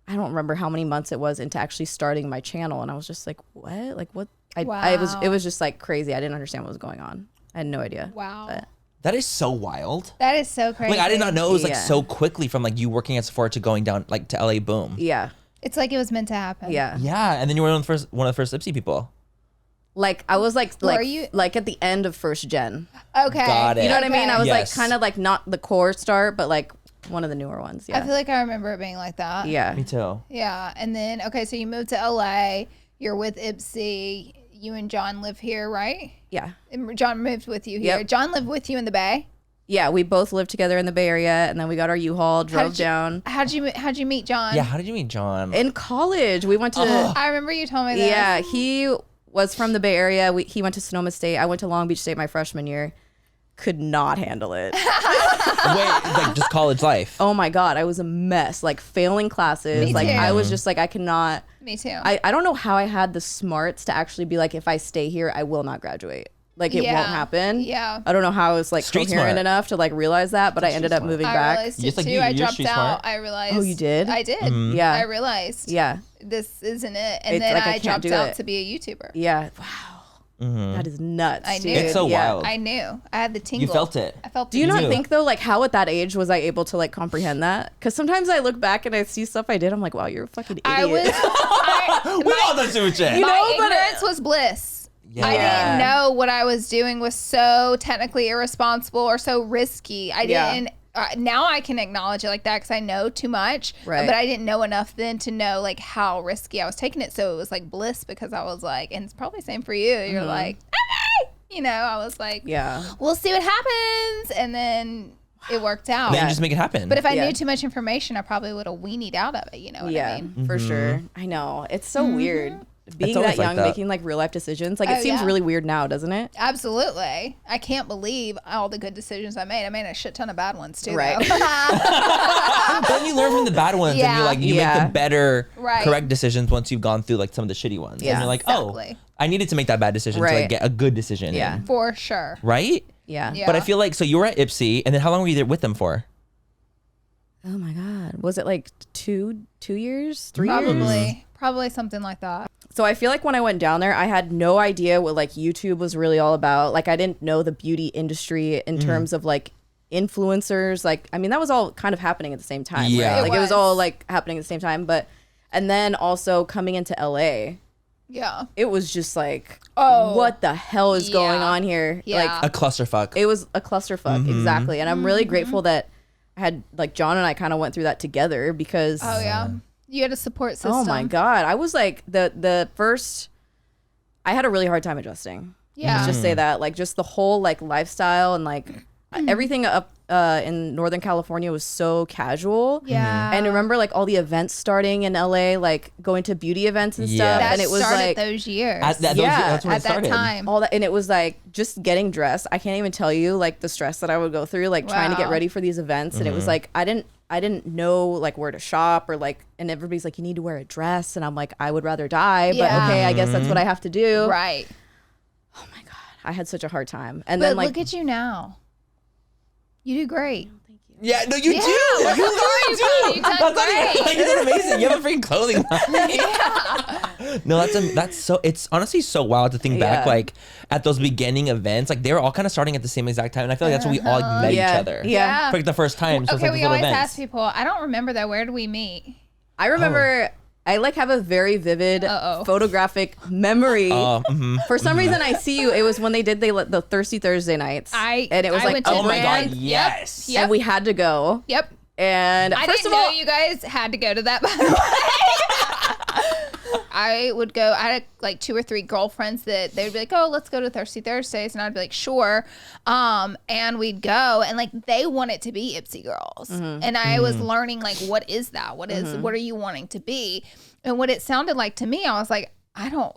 S3: I don't remember how many months it was into actually starting my channel. And I was just like, what? Like what? It
S1: Wow.
S3: was just like crazy. I didn't understand what was going on. I had no idea.
S1: Wow.
S3: But
S2: that is so wild.
S1: That is so crazy.
S2: Like, I did not know it was like
S3: Yeah.
S2: so quickly from like you working at Sephora to going down like to LA. Boom.
S3: yeah.
S1: It's like it was meant to happen.
S3: Yeah.
S2: Yeah, and then you were one of the first IPSY people.
S3: Like I was like
S1: are you-
S3: like at the end of first gen.
S1: Okay.
S2: Got it.
S3: You know what I mean? I was
S2: Yes.
S3: like kind of like not the core start, but like One of the newer ones.
S1: I
S3: Yeah.
S1: feel like I remember it being like that.
S3: Yeah.
S2: Me too.
S1: Yeah. And then, okay, so you moved to LA. You're with IPSY. You and John live here, right?
S3: Yeah.
S1: And John moved with you here.
S3: Yep.
S1: John lived with you in the Bay.
S3: Yeah. We both lived together in the Bay Area, and then we got our U-Haul, drove down.
S1: How'd you meet John?
S2: Yeah, how did you meet John?
S3: In college, we went to.
S1: I remember you told me this.
S3: Yeah, he was from the Bay Area. He went to Sonoma State. I went to Long Beach State my freshman year. Could not handle it.
S2: Wait, like just college life.
S3: Oh my God, I was a mess. Like failing classes.
S1: Me
S3: Like
S1: too.
S3: I was just like, I cannot.
S1: Me too.
S3: I don't know how I had the smarts to actually be like, if I stay here, I will not graduate. Like it
S1: Yeah.
S3: won't happen.
S1: Yeah.
S3: I don't know how I was like
S2: Street
S3: coherent
S2: smart.
S3: enough to like realize that, but I ended up
S2: smart.
S3: moving
S1: I
S3: back.
S1: realized
S2: Just
S1: it
S2: like
S1: too.
S2: you,
S1: I
S2: you're
S1: dropped
S2: street
S1: out.
S2: smart.
S1: I realized.
S3: Oh, you did?
S1: I did.
S3: Yeah.
S1: I realized.
S3: Yeah.
S1: This isn't it. And
S3: It's
S1: then
S3: like I
S1: I
S3: can't
S1: dropped
S3: do
S1: out
S3: it.
S1: to be a YouTuber.
S3: Yeah. Wow. That is nuts.
S1: I knew.
S3: dude.
S2: It's so
S3: Yeah.
S2: wild.
S1: I knew. I had the tingle.
S2: You felt it.
S1: I felt
S3: Do you
S1: the
S3: not
S2: knew.
S3: think though, like how at that age was I able to like comprehend that? Because sometimes I look back and I see stuff I did. I'm like, wow, you're a fucking idiot.
S1: I was.
S2: We all done stupid shit.
S3: You know,
S1: my
S3: but
S1: ignorance was bliss.
S2: Yeah.
S1: I
S3: Yeah.
S1: didn't know what I was doing was so technically irresponsible or so risky. I
S3: Yeah.
S1: didn't. Now I can acknowledge it like that because I know too much.
S3: Right.
S1: But I didn't know enough then to know like how risky I was taking it. So it was like bliss because I was like, and it's probably the same for you. You're like, okay. You know, I was like,
S3: Yeah.
S1: we'll see what happens. And then it worked out.
S2: Then you just make it happen.
S1: But if I
S3: Yeah.
S1: knew too much information, I probably would have weenied out of it. You know what
S3: Yeah,
S1: I mean?
S3: for sure. I know. It's so weird. Being
S2: always
S3: that
S2: like
S3: young,
S2: that.
S3: making like real life decisions. Like
S1: Oh,
S3: it seems
S1: yeah.
S3: really weird now, doesn't it?
S1: Absolutely. I can't believe all the good decisions I made. I made a shit ton of bad ones too.
S3: Right.
S1: Though.
S2: But then you learn from the bad ones,
S1: Yeah.
S2: and you make
S3: Yeah.
S2: the better,
S1: Right.
S2: correct decisions once you've gone through like some of the shitty ones.
S3: Yeah.
S2: And you're like,
S1: Exactly.
S2: oh, I needed to make that bad decision to like
S3: Right.
S2: get a good decision.
S3: Yeah.
S2: in.
S1: For sure.
S2: Right.
S3: Yeah.
S1: Yeah.
S2: But I feel like so you were at IPSY, and then how long were you there with them for?
S3: Oh my God. Was it like 2 years? 3 years?
S1: Probably something like that.
S3: So I feel like when I went down there, I had no idea what like YouTube was really all about. Like I didn't know the beauty industry in terms of like influencers. Like, I mean, that was all kind of happening at the same time.
S2: Yeah.
S3: Right?
S2: It
S3: Like it was
S1: was.
S3: all like happening at the same time. And then also coming into LA,
S1: Yeah.
S3: it was just like,
S1: Oh.
S3: what the hell is going
S1: Yeah.
S3: on here?
S1: Yeah.
S3: Like
S2: A clusterfuck.
S3: it was a clusterfuck, exactly. And I'm really grateful that I had like John and I kind of went through that together because
S1: Oh yeah. You had a support system.
S3: oh my God, I was like the first. I had a really hard time adjusting.
S1: Yeah.
S3: Let's just say that, like, just the whole like lifestyle and like everything up in Northern California was so casual.
S1: Yeah.
S3: And remember like all the events starting in LA, like going to beauty events and stuff,
S2: Yeah.
S1: that
S3: and it was
S1: started
S3: like
S1: those years.
S3: Yeah,
S2: that's when it
S1: at that
S2: started.
S1: time.
S3: all that, and it was like just getting dressed. I can't even tell you like the stress that I would go through, like trying to get
S1: Wow.
S3: ready for these events, and it was like I didn't know like where to shop or like, and everybody's like, you need to wear a dress, and I'm like, I would rather die, but
S1: Yeah.
S3: okay, I guess that's what I have to do.
S1: Right.
S3: Oh my God, I had such a hard time, and
S1: But
S3: then like
S1: look at you now. You do great.
S2: Yeah, no, you
S1: Yeah,
S2: do.
S1: what
S2: You
S1: are
S2: literally
S1: you
S2: do.
S1: doing? You done
S2: That's not even-
S1: great.
S2: like, you did amazing. You have a freaking clothing line. No, that's so. It's honestly so wild to think back,
S3: Yeah.
S2: like at those beginning events, like they were all kind of starting at the same exact time, and I feel like that's when we all met
S3: Yeah.
S2: each other.
S3: Yeah.
S2: for like the first time. So it's
S1: Okay,
S2: like
S1: we
S2: these little
S1: always
S2: events.
S1: ask people. I don't remember though. Where did we meet?
S3: I remember. I like have a very vivid
S1: Uh-oh.
S3: photographic memory.
S2: Mhm.
S3: For some reason, I see you. It was when they did the Thirsty Thursday nights, and it was
S1: I
S3: like
S1: went to
S2: Oh my God,
S1: brand-
S2: yes.
S1: Yep.
S3: and we had to go.
S1: Yep.
S3: And
S1: I
S3: first
S1: didn't
S3: of all,
S1: know you guys had to go to that, by the way. I would go. I had like 2 or 3 girlfriends that they would be like, "Oh, let's go to Thirsty Thursdays," and I'd be like, "Sure." And we'd go, and like they wanted to be IPSY girls, and I was learning like, what is that? What are you wanting to be? And what it sounded like to me, I was like,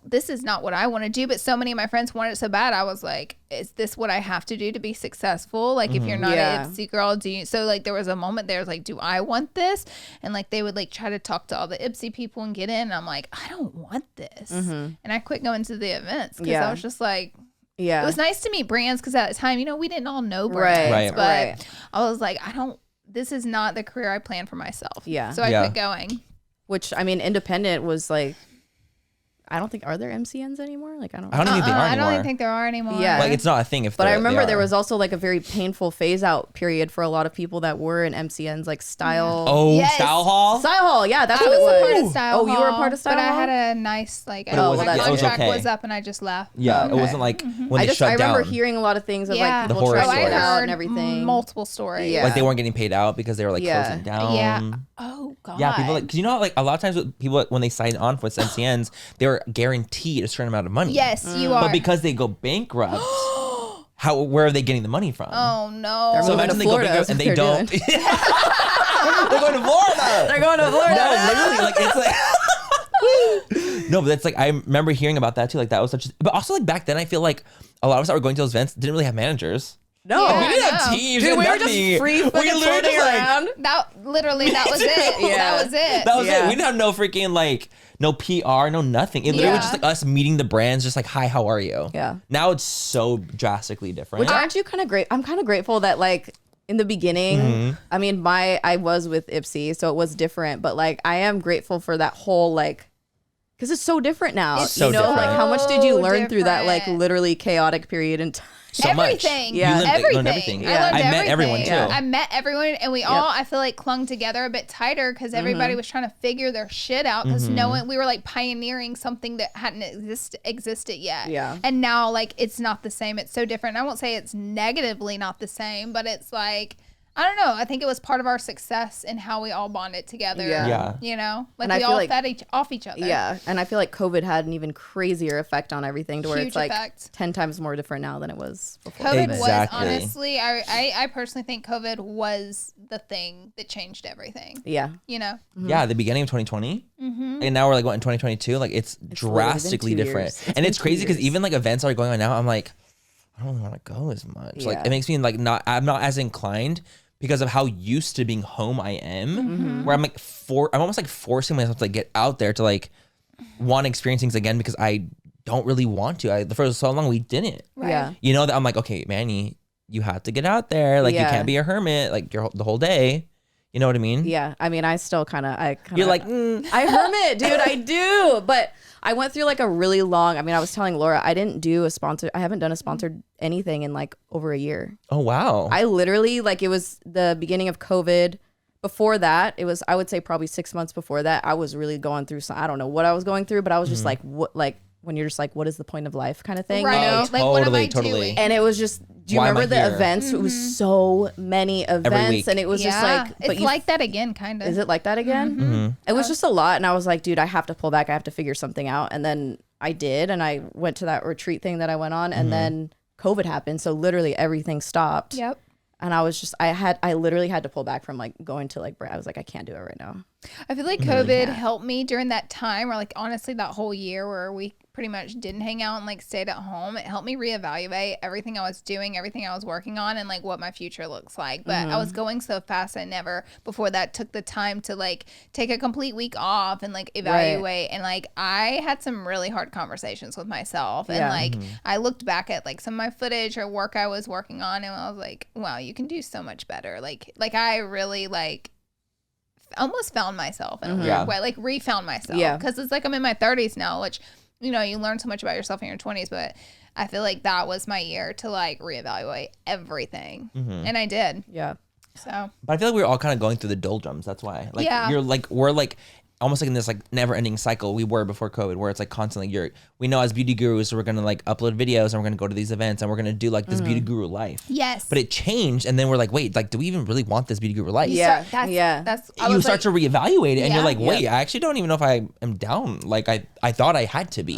S1: this is not what I want to do. But so many of my friends wanted it so bad. I was like, is this what I have to do to be successful? Like, if you're not
S3: Yeah.
S1: a IPSY girl, do you? So like, there was a moment there, was like, do I want this? And like, they would like try to talk to all the IPSY people and get in. And I'm like, I don't want this. And I quit going to the events because
S3: Yeah.
S1: I was just like,
S3: yeah,
S1: it was nice to meet brands because at the time, we didn't all know brands.
S3: Right,
S2: Right.
S1: But
S3: right.
S1: I was like, this is not the career I planned for myself.
S3: Yeah.
S1: So I
S2: Yeah.
S1: quit going.
S3: Which I mean, independent was like, I don't think, are there MCNs anymore? Like, I don't
S2: even think they are
S1: I
S2: anymore.
S1: don't even think there are anymore.
S3: Yeah.
S2: Like, it's not a thing.
S3: But I remember there was also like a very painful phase out period for a lot of people that were in MCNs, like Style.
S2: Oh,
S1: Yes.
S2: Style Hall?
S3: Style Hall, yeah, that's
S1: I
S3: what it
S1: was
S3: was.
S1: a part of Style
S3: Oh, you were a
S1: Hall,
S3: part of Style
S1: but
S3: Hall?
S1: I had a nice like
S2: But it was-
S1: my
S2: it was
S1: contract
S2: okay.
S1: was up and I just left.
S2: Yeah, it
S3: Okay.
S2: wasn't like when they shut
S3: I remember
S2: down.
S3: hearing a lot of things of
S1: Yeah.
S3: like
S2: The
S3: people
S2: horror
S3: trying to
S2: stories.
S3: get out
S1: heard
S3: and everything.
S1: multiple stories.
S3: Yeah.
S2: Like they weren't getting paid out because they were like
S3: Yeah.
S2: closing down.
S1: Yeah. Oh god.
S2: Yeah, people like, because you know how, like a lot of times with people when they sign on with MCNs, they were guaranteed a certain amount of money.
S1: Yes, you are.
S2: But because they go bankrupt, where are they getting the money from?
S1: Oh no.
S3: They're
S2: So
S3: moving
S2: imagine
S3: to
S2: they go
S3: Florida,
S2: bankrupt
S3: that's
S2: and
S3: what
S2: they
S3: they're
S2: don't.
S3: doing.
S2: They're going to Florida.
S3: They're going to Florida.
S2: No, literally, like it's like no, but that's like I remember hearing about that too. Like that was such. But also like back then, I feel like a lot of us that were going to those events didn't really have managers.
S3: No.
S1: Yeah.
S2: We didn't have
S1: no.
S2: teams.
S3: Dude, we were
S2: nothing.
S3: just free fucking
S2: literally
S3: floating
S2: just, like,
S3: around.
S1: that was it.
S3: Yeah.
S1: That was it.
S2: That was
S3: Yeah.
S2: it. We didn't have no freaking like no PR, no nothing. It literally was
S1: Yeah.
S2: just like us meeting the brands, just like, hi, how are you?
S3: Yeah.
S2: Now it's so drastically different.
S3: Which aren't you kind of great? I'm kind of grateful that like in the beginning,
S2: Mm-hmm.
S3: I mean, I was with IPSY, so it was different. But like, I am grateful for that whole like, because it's so different now.
S1: It's
S2: so
S3: you know,
S2: different.
S3: like how much did you learn through that like
S1: different.
S3: literally chaotic period in time?
S2: so much.
S1: Everything.
S3: Yeah.
S2: You learned
S1: everything.
S2: everything.
S3: Yeah.
S1: I learned
S2: I met everyone
S1: everything.
S2: too.
S1: I met everyone, and we all, I feel like, clung together a bit tighter because everybody was trying to figure their shit out because no one, we were like pioneering something that hadn't existed yet.
S3: Yeah.
S1: And now, like, it's not the same. It's so different. I won't say it's negatively not the same, but it's like, I don't know. I think it was part of our success in how we all bonded together.
S3: Yeah.
S2: Yeah.
S1: You know, like
S3: And I
S1: we
S3: feel
S1: all
S3: like-
S1: fed off each other.
S3: Yeah, and I feel like COVID had an even crazier effect on everything, to where
S1: Huge
S3: it's like
S1: effect.
S3: 10 times more different now than it was before.
S1: COVID
S3: COVID.
S2: Exactly.
S1: was honestly, I personally think COVID was the thing that changed everything.
S3: Yeah,
S1: You know,
S2: Yeah, the beginning of 2020, and now we're like what in 2022. Like it's
S3: literally been
S2: drastically
S3: 2
S2: different,
S3: years. It's
S2: and
S3: been
S2: it's
S3: 2
S2: crazy because
S3: years.
S2: even like events are going on now. I'm like, I don't really want to go as much. Like
S3: Yeah.
S2: it makes me like I'm not as inclined because of how used to being home I am. Where I'm like I'm almost like forcing myself to like get out there to like want to experience things again because I don't really want to. For so long we didn't.
S1: right?
S3: yeah,
S2: You know that I'm like, okay, Manny, you have to get out there. Like you
S3: Yeah.
S2: can't be a hermit like the whole day. You know what I mean?
S3: yeah. I mean, I still
S2: You're like,
S3: I hermit, dude. I do, but I went through like a really long. I mean, I was telling Laura, I didn't do a sponsor. I haven't done a sponsored anything in like over a year.
S2: oh wow.
S3: I literally like it was the beginning of COVID. Before that, it was I would say probably 6 months before that. I was really going through some. I don't know what I was going through, but I was just like, what like. When you're just like, what is the point of life kind of thing,
S1: Right.
S3: you know?
S1: Like, what am I
S2: totally.
S1: doing?
S3: And it was just, do you
S2: Why am
S3: remember
S2: I
S3: the
S2: here?
S3: events? It was so many
S2: week.
S3: events, and it was just like,
S1: it's
S3: you
S1: like that again, kind of.
S3: is it like that again?
S2: Mm-hmm.
S3: It was just a lot, and I was like, dude, I have to pull back. I have to figure something out. And then I did, and I went to that retreat thing that I went on, and
S2: Mm-hmm.
S3: then COVID happened, so literally everything stopped.
S1: Yep.
S3: And I was just, I literally had to pull back from like going to like, I was like, I can't do it right now.
S1: I feel like COVID helped me during that time, or like honestly that whole year where we pretty much didn't hang out and like stayed at home. It helped me reevaluate everything I was doing, everything I was working on, and like what my future looks like. But I was going so fast, I never before that took the time to like take a complete week off and like evaluate. And like I had some really hard conversations with myself, and
S3: Yeah.
S1: like I looked back at like some of my footage or work I was working on, and I was like, wow, you can do so much better. Like I really like almost found myself in a weird
S2: Yeah.
S1: way, like refound myself.
S3: Yeah.
S1: Because it's like I'm in my 30s now, which, you know, you learn so much about yourself in your 20s, but I feel like that was my year to like reevaluate everything. And I did.
S3: Yeah.
S1: So,
S2: But I feel like we were all kind of going through the doldrums. That's why. Like
S1: Yeah.
S2: we're like almost like in this like never ending cycle we were before COVID, where it's like constantly we know as beauty gurus we're gonna like upload videos and we're gonna go to these events and we're gonna do like this beauty guru life.
S1: yes.
S2: But it changed, and then we're like, wait, like do we even really want this beauty guru life?
S3: Yeah.
S1: That's I
S2: You
S1: was
S2: start
S1: like,
S2: to reevaluate it, and you're
S1: Yeah.
S2: like, wait, I actually don't even know if I am down. Like I thought I had to be,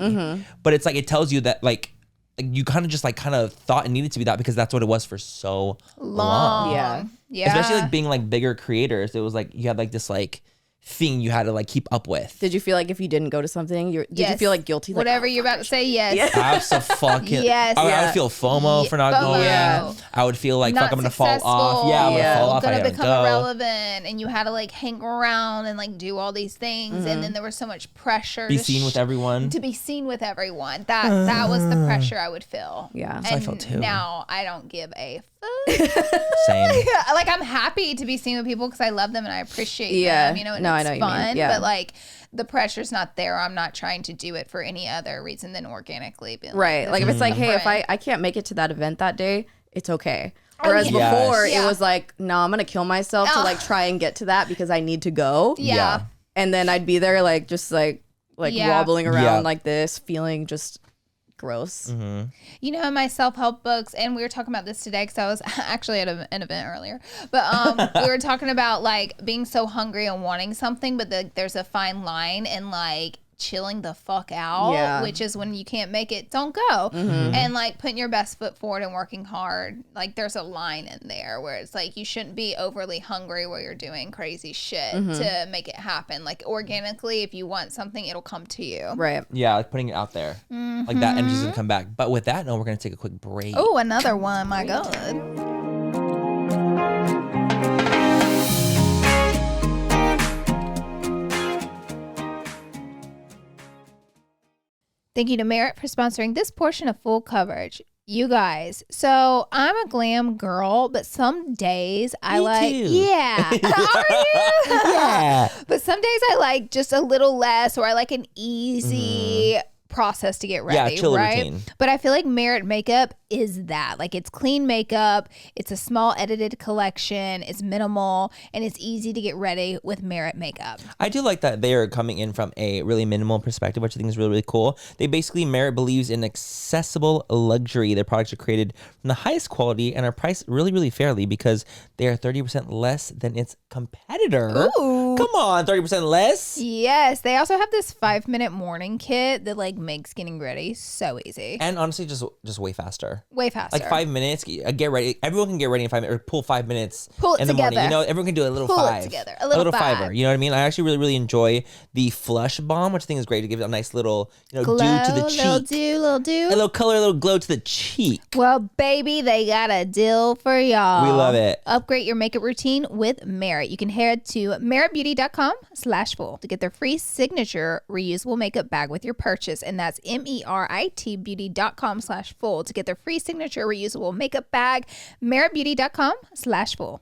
S2: but it's like it tells you that like you kind of just like kind of thought it needed to be that because that's what it was for so long.
S3: Yeah.
S1: Yeah.
S2: Especially like being like bigger creators, it was like you had like this like thing you had to like keep up with.
S3: Did you feel like if you didn't go to something, did you
S1: Yes.
S3: feel like guilty? Like,
S1: Whatever
S3: oh,
S1: you're about to say, yes.
S3: Yeah.
S2: Absolutely.
S1: Yes.
S2: I
S3: Yeah.
S2: would feel FOMO for not
S1: FOMO.
S2: going.
S1: Yeah.
S2: I would feel like
S1: Not
S2: fuck, I'm gonna fall off.
S1: successful.
S2: Yeah, I'm gonna
S3: Yeah.
S2: fall off. I
S1: Gonna
S2: gotta
S1: become
S2: go.
S1: irrelevant, and you had to like hang around and like do all these things, and then there was so much pressure
S2: Be
S1: to
S2: seen with everyone.
S1: to be seen with everyone. That was the pressure I would feel.
S3: Yeah.
S1: and
S2: That's how I felt too.
S1: now I don't give a
S2: Same.
S1: Like, I'm happy to be seen with people because I love them and I appreciate them, you know, and
S3: No, I
S1: it's
S3: know what you mean.
S1: fun.
S3: Yeah.
S1: But like, the pressure's not there. I'm not trying to do it for any other reason than organically being
S3: Right. Like if it's like, hey, if
S1: friend.
S3: I can't make it to that event that day, it's okay.
S1: Oh,
S3: Whereas
S1: yeah.
S3: before
S1: Yes.
S3: it was like, no, I'm gonna kill myself to like try and get to that because I need to go.
S1: Yeah.
S3: And then I'd be there like just like
S1: Yeah.
S3: wobbling around
S2: Yeah.
S3: like this, feeling just gross.
S1: You know, in my self-help books, and we were talking about this today because I was actually at an event earlier, but we were talking about like being so hungry and wanting something, but there's a fine line in like chilling the fuck out,
S3: Yeah.
S1: which is when you can't make it, don't go. And like putting your best foot forward and working hard. Like there's a line in there where it's like you shouldn't be overly hungry where you're doing crazy shit to make it happen. Like organically, if you want something, it'll come to you.
S3: Right.
S2: Yeah, like putting it out there. Like that energy's gonna come back. But with that, no, we're gonna take a quick break.
S1: Oh, another one. My God. Thank you to Merit for sponsoring this portion of Full Coverage. You guys, so I'm a glam girl, but some days I
S2: Me
S1: like,
S2: too.
S1: yeah. Are you?
S2: Yeah.
S1: But some days I like just a little less, or I like an easy process to get ready,
S2: chill
S1: right?
S2: routine.
S1: But I feel like Merit makeup is that. Like it's clean makeup, it's a small edited collection, it's minimal, and it's easy to get ready with Merit makeup.
S2: I do like that they are coming in from a really minimal perspective, which I think is really, really cool. They basically, Merit believes in accessible luxury. Their products are created from the highest quality and are priced really, really fairly because they are 30% less than its competitor.
S1: Ooh.
S2: Come on, 30% less?
S1: Yes, they also have this 5-minute morning kit that like makes getting ready so easy.
S2: And honestly, just way faster.
S1: Way faster.
S2: Like 5 minutes, get ready. Everyone can get ready in 5 minutes, or pull 5 minutes
S1: Pull it
S2: in the morning.
S1: together.
S2: You know, everyone can do a little
S1: Pull it
S2: five.
S1: together. A little five.
S2: fiver. You know what I mean? I actually really, really enjoy the Flush Bomb, which I think is great to give it a nice little,
S1: Glow,
S2: dew to the cheek.
S1: little do.
S2: A little color, a little glow to the cheek.
S1: Well, baby, they got a deal for y'all.
S2: We love it.
S1: Upgrade your makeup routine with Merit. You can head to meritbeauty.com/full to get their free signature reusable makeup bag with your purchase. And that's meritbeauty.com/full to get their free signature reusable makeup bag. meritbeauty.com/full.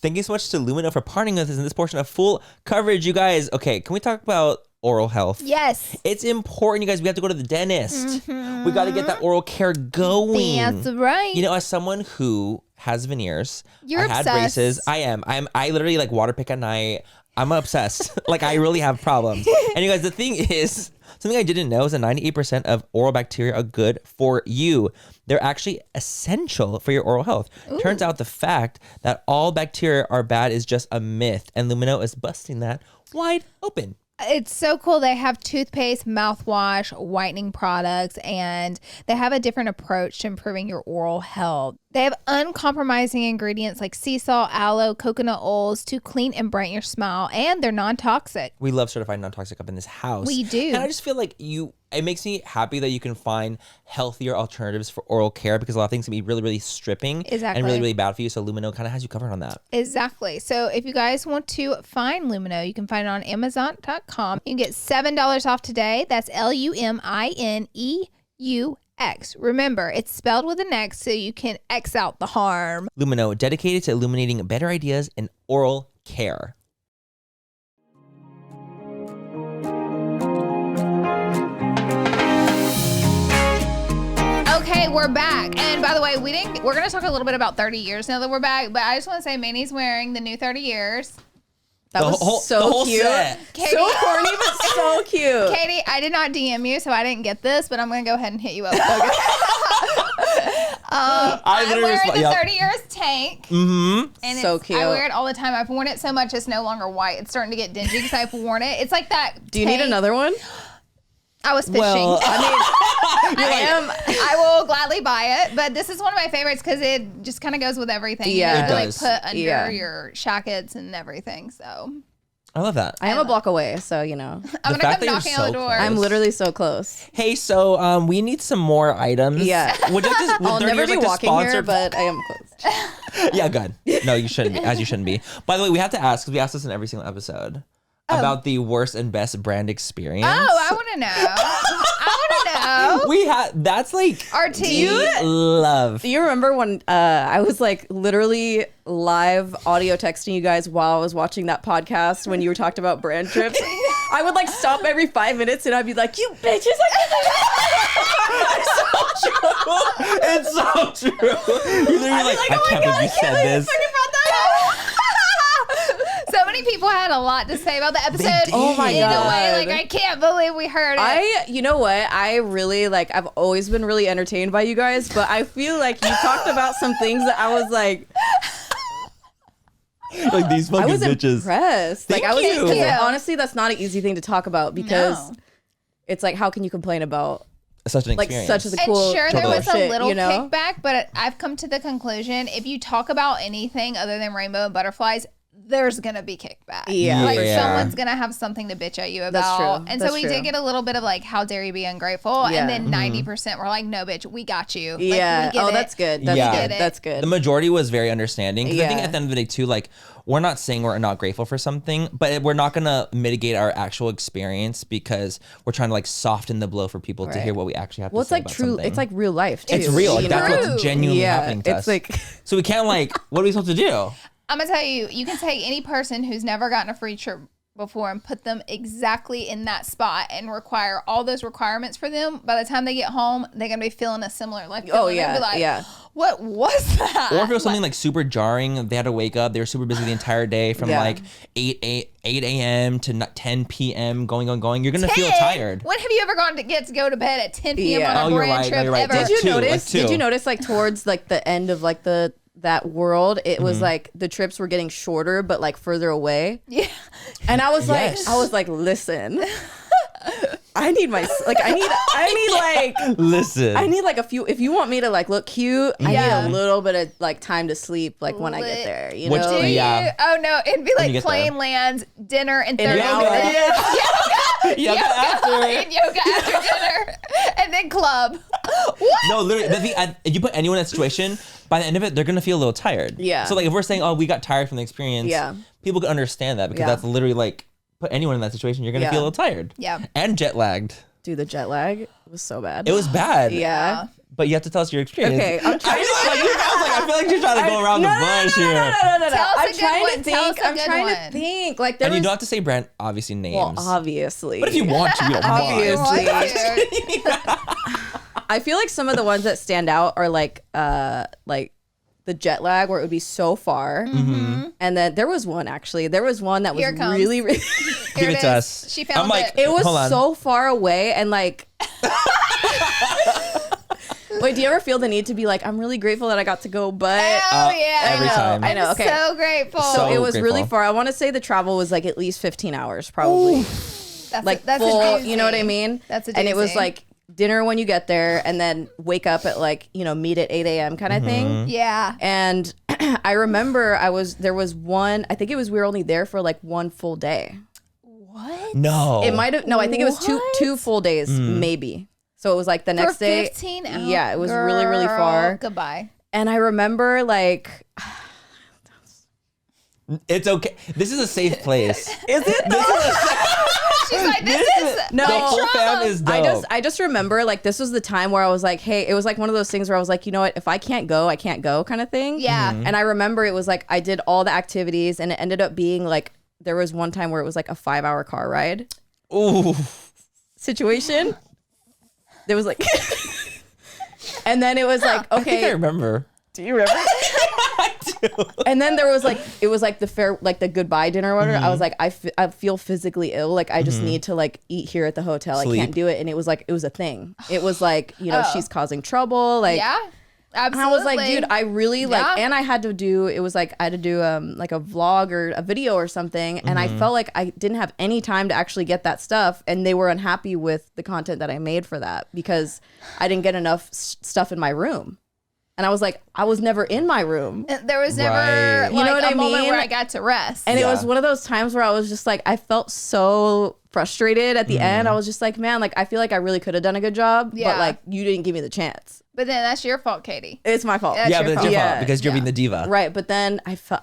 S2: Thank you so much to Lumino for partnering with us in this portion of Full Coverage, you guys. Okay, can we talk about oral health?
S1: Yes.
S2: It's important, you guys. We have to go to the dentist. We got to get that oral care going.
S1: That's right.
S2: You know, as someone who has veneers,
S1: You're
S2: I had
S1: obsessed.
S2: braces. I literally like water pick at night. I'm obsessed. Like I really have problems. And you guys, the thing is, something I didn't know is that 98% of oral bacteria are good for you. They're actually essential for your oral health. Turns out the fact that all bacteria are bad is just a myth, and Lumino is busting that wide open.
S1: It's so cool. They have toothpaste, mouthwash, whitening products, and they have a different approach to improving your oral health. They have uncompromising ingredients like sea salt, aloe, coconut oils to clean and brighten your smile, and they're non-toxic.
S2: We love certified non-toxic up in this house.
S1: We do.
S2: And I just feel like it makes me happy that you can find healthier alternatives for oral care because a lot of things can be really, really stripping
S1: Exactly.
S2: and really, really bad for you. So Lumino kind of has you covered on that.
S1: Exactly. So if you guys want to find Lumino, you can find it on Amazon.com. You can get $7 off today. That's LUMINEUX. Remember, it's spelled with an X so you can X out the harm.
S2: Lumino, dedicated to illuminating better ideas in oral care.
S1: Okay, we're back. And by the way, we're going to talk a little bit about 30 years now that we're back, but I just want to say Manny's wearing the new 30 years.
S3: That
S2: The
S3: was
S2: whole-
S3: so
S2: the whole
S3: cute.
S2: set.
S1: Katy,
S3: So corny, but so cute.
S1: Katy, I did not DM you, so I didn't get this, but I'm going to go ahead and hit you up. Okay. I'm
S2: literally
S1: wearing the
S2: yep.
S1: 30 years tank.
S2: Mm-hmm.
S1: And
S3: So
S1: I
S3: cute.
S1: wear it all the time. I've worn it so much it's no longer white. It's starting to get dingy because I've worn it. It's like that.
S3: Do you need
S1: tank.
S3: another one?
S1: I was fishing.
S2: Well,
S1: I will gladly buy it, but this is one of my favorites because it just kind of goes with everything.
S3: Yeah.
S1: You know,
S2: It
S1: to,
S2: does.
S1: like put under
S3: Yeah.
S1: your shackets and everything. So
S2: I love that.
S3: I am a block away, so you know.
S1: I'm
S2: The
S1: gonna
S2: fact
S1: come
S2: that you're
S1: knocking on the
S2: so
S1: door.
S2: close.
S3: I'm literally so close.
S2: Hey, so we need some more items.
S3: Yeah.
S2: Would you like to, would
S3: I'll
S2: 30
S3: never
S2: years
S3: be
S2: like to
S3: walking
S2: sponsor-
S3: here, but I am close.
S2: Yeah, good. No, you shouldn't be, as you shouldn't be. By the way, we have to ask, because we ask this in every single episode, about the worst and best brand experience.
S1: Oh, I want to know. I want to know. go.
S2: We had that's like
S1: Our team.
S2: love.
S3: Do you remember when I was like literally live audio texting you guys while I was watching that podcast when you were talking about brand trips? I would like stop every 5 minutes and I'd be like, you bitches.
S2: It's so true. You're literally like, I can't believe you said this.
S1: So many people had a lot to say about the episode.
S2: did. Oh my
S1: In a way,
S3: God.
S1: like I can't believe we heard it.
S3: You know what? I really like, I've always been really entertained by you guys, but I feel like you talked about some things that I was like,
S2: Like these fucking
S3: I was
S2: bitches.
S3: impressed.
S2: Thank
S3: like I was,
S2: you.
S3: 'cause,
S1: Yeah.
S3: honestly, that's not an easy thing to talk about because
S1: No.
S3: it's like, how can you complain about
S2: Such an
S3: like
S2: experience.
S3: such a
S1: And
S3: cool
S1: sure, there
S2: Totally.
S1: was a
S3: shit,
S1: little
S3: you know?
S1: kickback, but I've come to the conclusion if you talk about anything other than rainbow and butterflies, there's gonna be kickback.
S3: Yeah,
S1: like
S2: Yeah.
S1: someone's gonna have something to bitch at you about.
S3: That's true.
S1: And so
S3: That's
S1: we
S3: true.
S1: did get a little bit of like, how dare you be ungrateful?
S3: Yeah.
S1: And then 90% were like, no, bitch, we got you. Like,
S3: Yeah.
S1: we get
S3: Oh,
S1: it.
S3: that's good. That's
S2: Yeah.
S3: good. That's good.
S2: The majority was very understanding. 'Cause I think
S3: Yeah.
S2: at the end of the day too, like we're not saying we're not grateful for something, but we're not gonna mitigate our actual experience because we're trying to like soften the blow for people to
S3: Right.
S2: hear what we actually have
S3: Well,
S2: to
S3: it's
S2: say
S3: like
S2: about
S3: true.
S2: something.
S3: It's like real life too.
S2: It's real. Like
S3: you
S2: that's
S3: know?
S1: True.
S2: what's genuinely
S3: Yeah,
S2: happening to
S3: it's
S2: us.
S3: like
S2: So we can't like, what are we supposed to do?
S1: I'm gonna tell you, you can take any person who's never gotten a free trip before and put them exactly in that spot and require all those requirements for them. By the time they get home, they're gonna be feeling a similar like feeling.
S3: Oh,
S1: They're gonna
S3: yeah,
S1: be like,
S3: yeah.
S1: what was that?
S2: Or if it was something like super jarring, they had to wake up. They were super busy the entire day from
S3: Yeah.
S2: like 8 a.m. to 10 p.m. going. You're gonna feel
S1: 10?
S2: tired.
S1: When have you ever gone to get to go to bed at 10 p.m.
S3: Yeah.
S1: on a
S2: Oh, you're
S1: brand
S2: right. No,
S1: trip
S2: you're right.
S1: ever?
S3: Did you
S2: Two, like
S3: notice?
S2: two.
S3: Did you notice like towards like the end of like that world, it was like the trips were getting shorter, but like further away.
S1: Yeah.
S3: And I was
S2: Yes.
S3: like, listen, I need like
S2: Listen.
S3: I need like a few. If you want me to like look cute, I
S1: Yeah.
S3: need a little bit of like time to sleep. Like when I get there, you
S2: Which-
S3: know.
S1: Do
S2: Yeah.
S1: you? Oh no, it'd be
S2: you
S1: like
S2: get
S1: plane
S2: there.
S1: lands, dinner, and
S3: In
S1: 30
S3: an hour.
S1: minutes.
S2: Yoga after.
S1: And yoga after dinner. And then club. What?
S2: No, literally, if you put anyone in that situation, by the end of it, they're gonna feel a little tired.
S3: Yeah.
S2: So like, if we're saying, "Oh, we got tired from the experience,"
S3: Yeah.
S2: people can understand that because
S3: Yeah.
S2: that's literally like, put anyone in that situation, you're gonna
S3: Yeah.
S2: feel a little tired.
S1: Yeah.
S2: And jet lagged.
S3: Dude, the jet lag was so bad.
S2: It was bad.
S3: Yeah.
S2: But you have to tell us your experience.
S3: Okay, I'm trying to.
S2: I feel like you're trying to go around the bush here.
S3: No.
S1: Tell us
S3: I'm
S1: a good
S3: trying
S1: one.
S3: to
S1: Tell
S3: think.
S1: us a
S3: I'm
S1: good
S3: trying
S1: one.
S3: to think. Like there
S2: And you
S3: was.
S2: don't have to say brand, obviously names.
S3: Well, obviously.
S2: But if you want to, you don't
S3: Obviously.
S2: want.
S3: I feel like some of the ones that stand out are like the jet lag where it would be so far.
S2: Mm-hmm.
S3: And then there was one actually. There was one that was
S1: Here it comes.
S3: really
S2: Give it to
S1: is.
S2: us.
S1: She found
S2: I'm like,
S1: it.
S3: it was
S2: hold on.
S3: so far away and like Wait, do you ever feel the need to be like, I'm really grateful that I got to go, but
S1: Oh yeah.
S2: every time.
S3: I know,
S1: I'm
S3: okay.
S1: so grateful.
S2: So
S3: it was
S2: grateful.
S3: really far. I want to say the travel was like at least 15 hours probably.
S1: that's
S3: Like
S1: that's a
S3: full,
S1: doozy.
S3: you know what I mean?
S1: That's a
S3: And it was
S1: doozy.
S3: like dinner when you get there and then wake up at like, meet at 8 a.m. kind of thing.
S1: Yeah.
S3: And I remember there was one, I think it was, we were only there for like one full day.
S1: What?
S2: No.
S3: It might have, no, I think it was
S1: What?
S3: two full days, maybe. So it was like the next
S1: For
S3: day.
S1: 15 hours.
S3: Yeah, it was really, really far.
S1: Goodbye.
S3: And I remember like,
S2: It's okay. This is a safe place.
S3: is it?
S1: She's like, this is
S3: No.
S2: The
S1: my
S2: whole
S1: trauma.
S2: fam is dope.
S3: I just remember like this was the time where I was like, hey, it was like one of those things where I was like, you know what, if I can't go, I can't go kind of thing.
S1: Yeah.
S3: And I remember it was like I did all the activities and it ended up being like there was one time where it was like a 5-hour car ride
S2: Ooh.
S3: situation. There was like and then it was like,
S2: I think I
S3: okay,
S2: remember.
S3: do you remember? And then there was like it was like the fair like the goodbye dinner or whatever. I was like I feel physically ill, like I just need to like eat here at the hotel.
S2: Sleep.
S3: I can't do it. And it was like it was a thing. It was like,
S1: Oh.
S3: she's causing trouble, like
S1: Yeah.
S3: and
S1: Absolutely.
S3: I was like, dude, I really like,
S1: Yeah.
S3: and I had to do, it was like, I had to do like a vlog or a video or something. And I felt like I didn't have any time to actually get that stuff. And they were unhappy with the content that I made for that because I didn't get enough stuff in my room. And I was like, I was never in my room.
S1: There was never
S2: Right.
S1: like
S3: You know what
S1: a
S3: I
S1: moment
S3: mean?
S1: where I got to rest.
S3: And it
S2: Yeah.
S3: was one of those times where I was just like, I felt so frustrated at the end. I was just like, man, like I feel like I really could have done a good job, but
S1: Yeah.
S3: like you didn't give me the chance.
S1: But then that's your fault, Katie.
S3: It's my fault.
S1: That's
S2: Yeah,
S1: your
S2: but it's
S1: fault.
S2: your
S3: Yeah.
S2: fault because you're being the diva.
S3: Right, but then I felt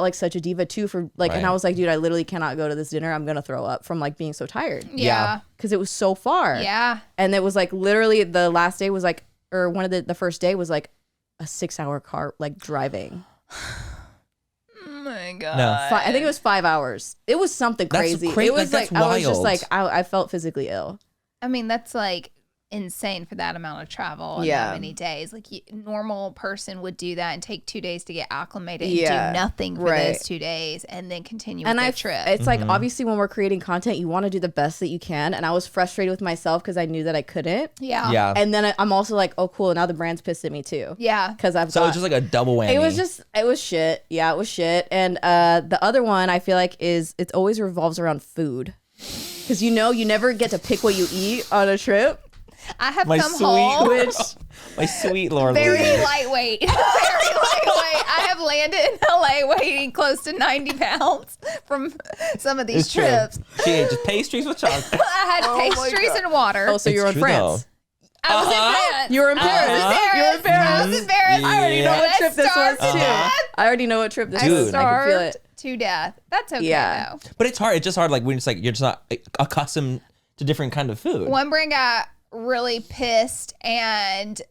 S3: like such a diva too for like, and
S2: Right.
S3: I was like, dude, I literally cannot go to this dinner. I'm gonna throw up from like being so tired
S1: Yeah.
S3: because it was so far.
S1: Yeah.
S3: And it was like literally the last day was like, or one of the first day was like a 6-hour car like driving.
S1: Oh my God.
S2: No.
S3: I think it was 5 hours. It was something
S2: That's
S3: crazy.
S2: cra-
S3: It was
S2: like,
S3: like,
S2: that's
S3: I was just
S2: wild.
S3: like I felt physically ill.
S1: I mean, that's like insane for that amount of travel and
S3: Yeah.
S1: that many days. Like, normal person would do that and take 2 days to get acclimated
S3: Yeah.
S1: and do nothing for
S3: Right.
S1: those 2 days and then continue
S3: And
S1: with
S3: I
S1: their trip.
S3: it's like obviously when we're creating content, you want to do the best that you can. And I was frustrated with myself because I knew that I couldn't.
S1: yeah.
S2: Yeah.
S3: And then I'm also like, oh cool, now the brand's pissed at me too.
S1: Yeah.
S3: Because I've
S2: So
S3: got,
S2: it's just like a double whammy.
S3: it was shit. Yeah, it was shit. And the other one I feel like is it always revolves around food. Because you never get to pick what you eat on a trip.
S1: I have
S2: My
S1: come
S2: sweet-
S1: home
S3: Which
S2: my sweet Lord.
S1: very
S2: Louise.
S1: lightweight. Very lightweight. I have landed in LA weighing close to 90 pounds from some of these
S2: It's true.
S1: trips.
S2: She ate just pastries with chocolate.
S1: I had pastries and water.
S3: oh, so you're in
S2: true,
S3: France.
S1: I was in France.
S3: You were in
S1: I was
S3: Paris.
S1: in Paris.
S3: You were in Paris.
S1: I was in Paris.
S2: I already know
S1: And
S3: what
S1: I
S3: trip this was,
S1: starved to
S3: too.
S1: death.
S3: I already know what trip this
S1: I
S3: was. I can feel
S1: starved
S3: it.
S1: to death. That's okay
S3: Yeah.
S1: though.
S2: But it's hard. It's just hard. Like when it's like you're just not accustomed to different kind of food.
S1: One brand got really pissed and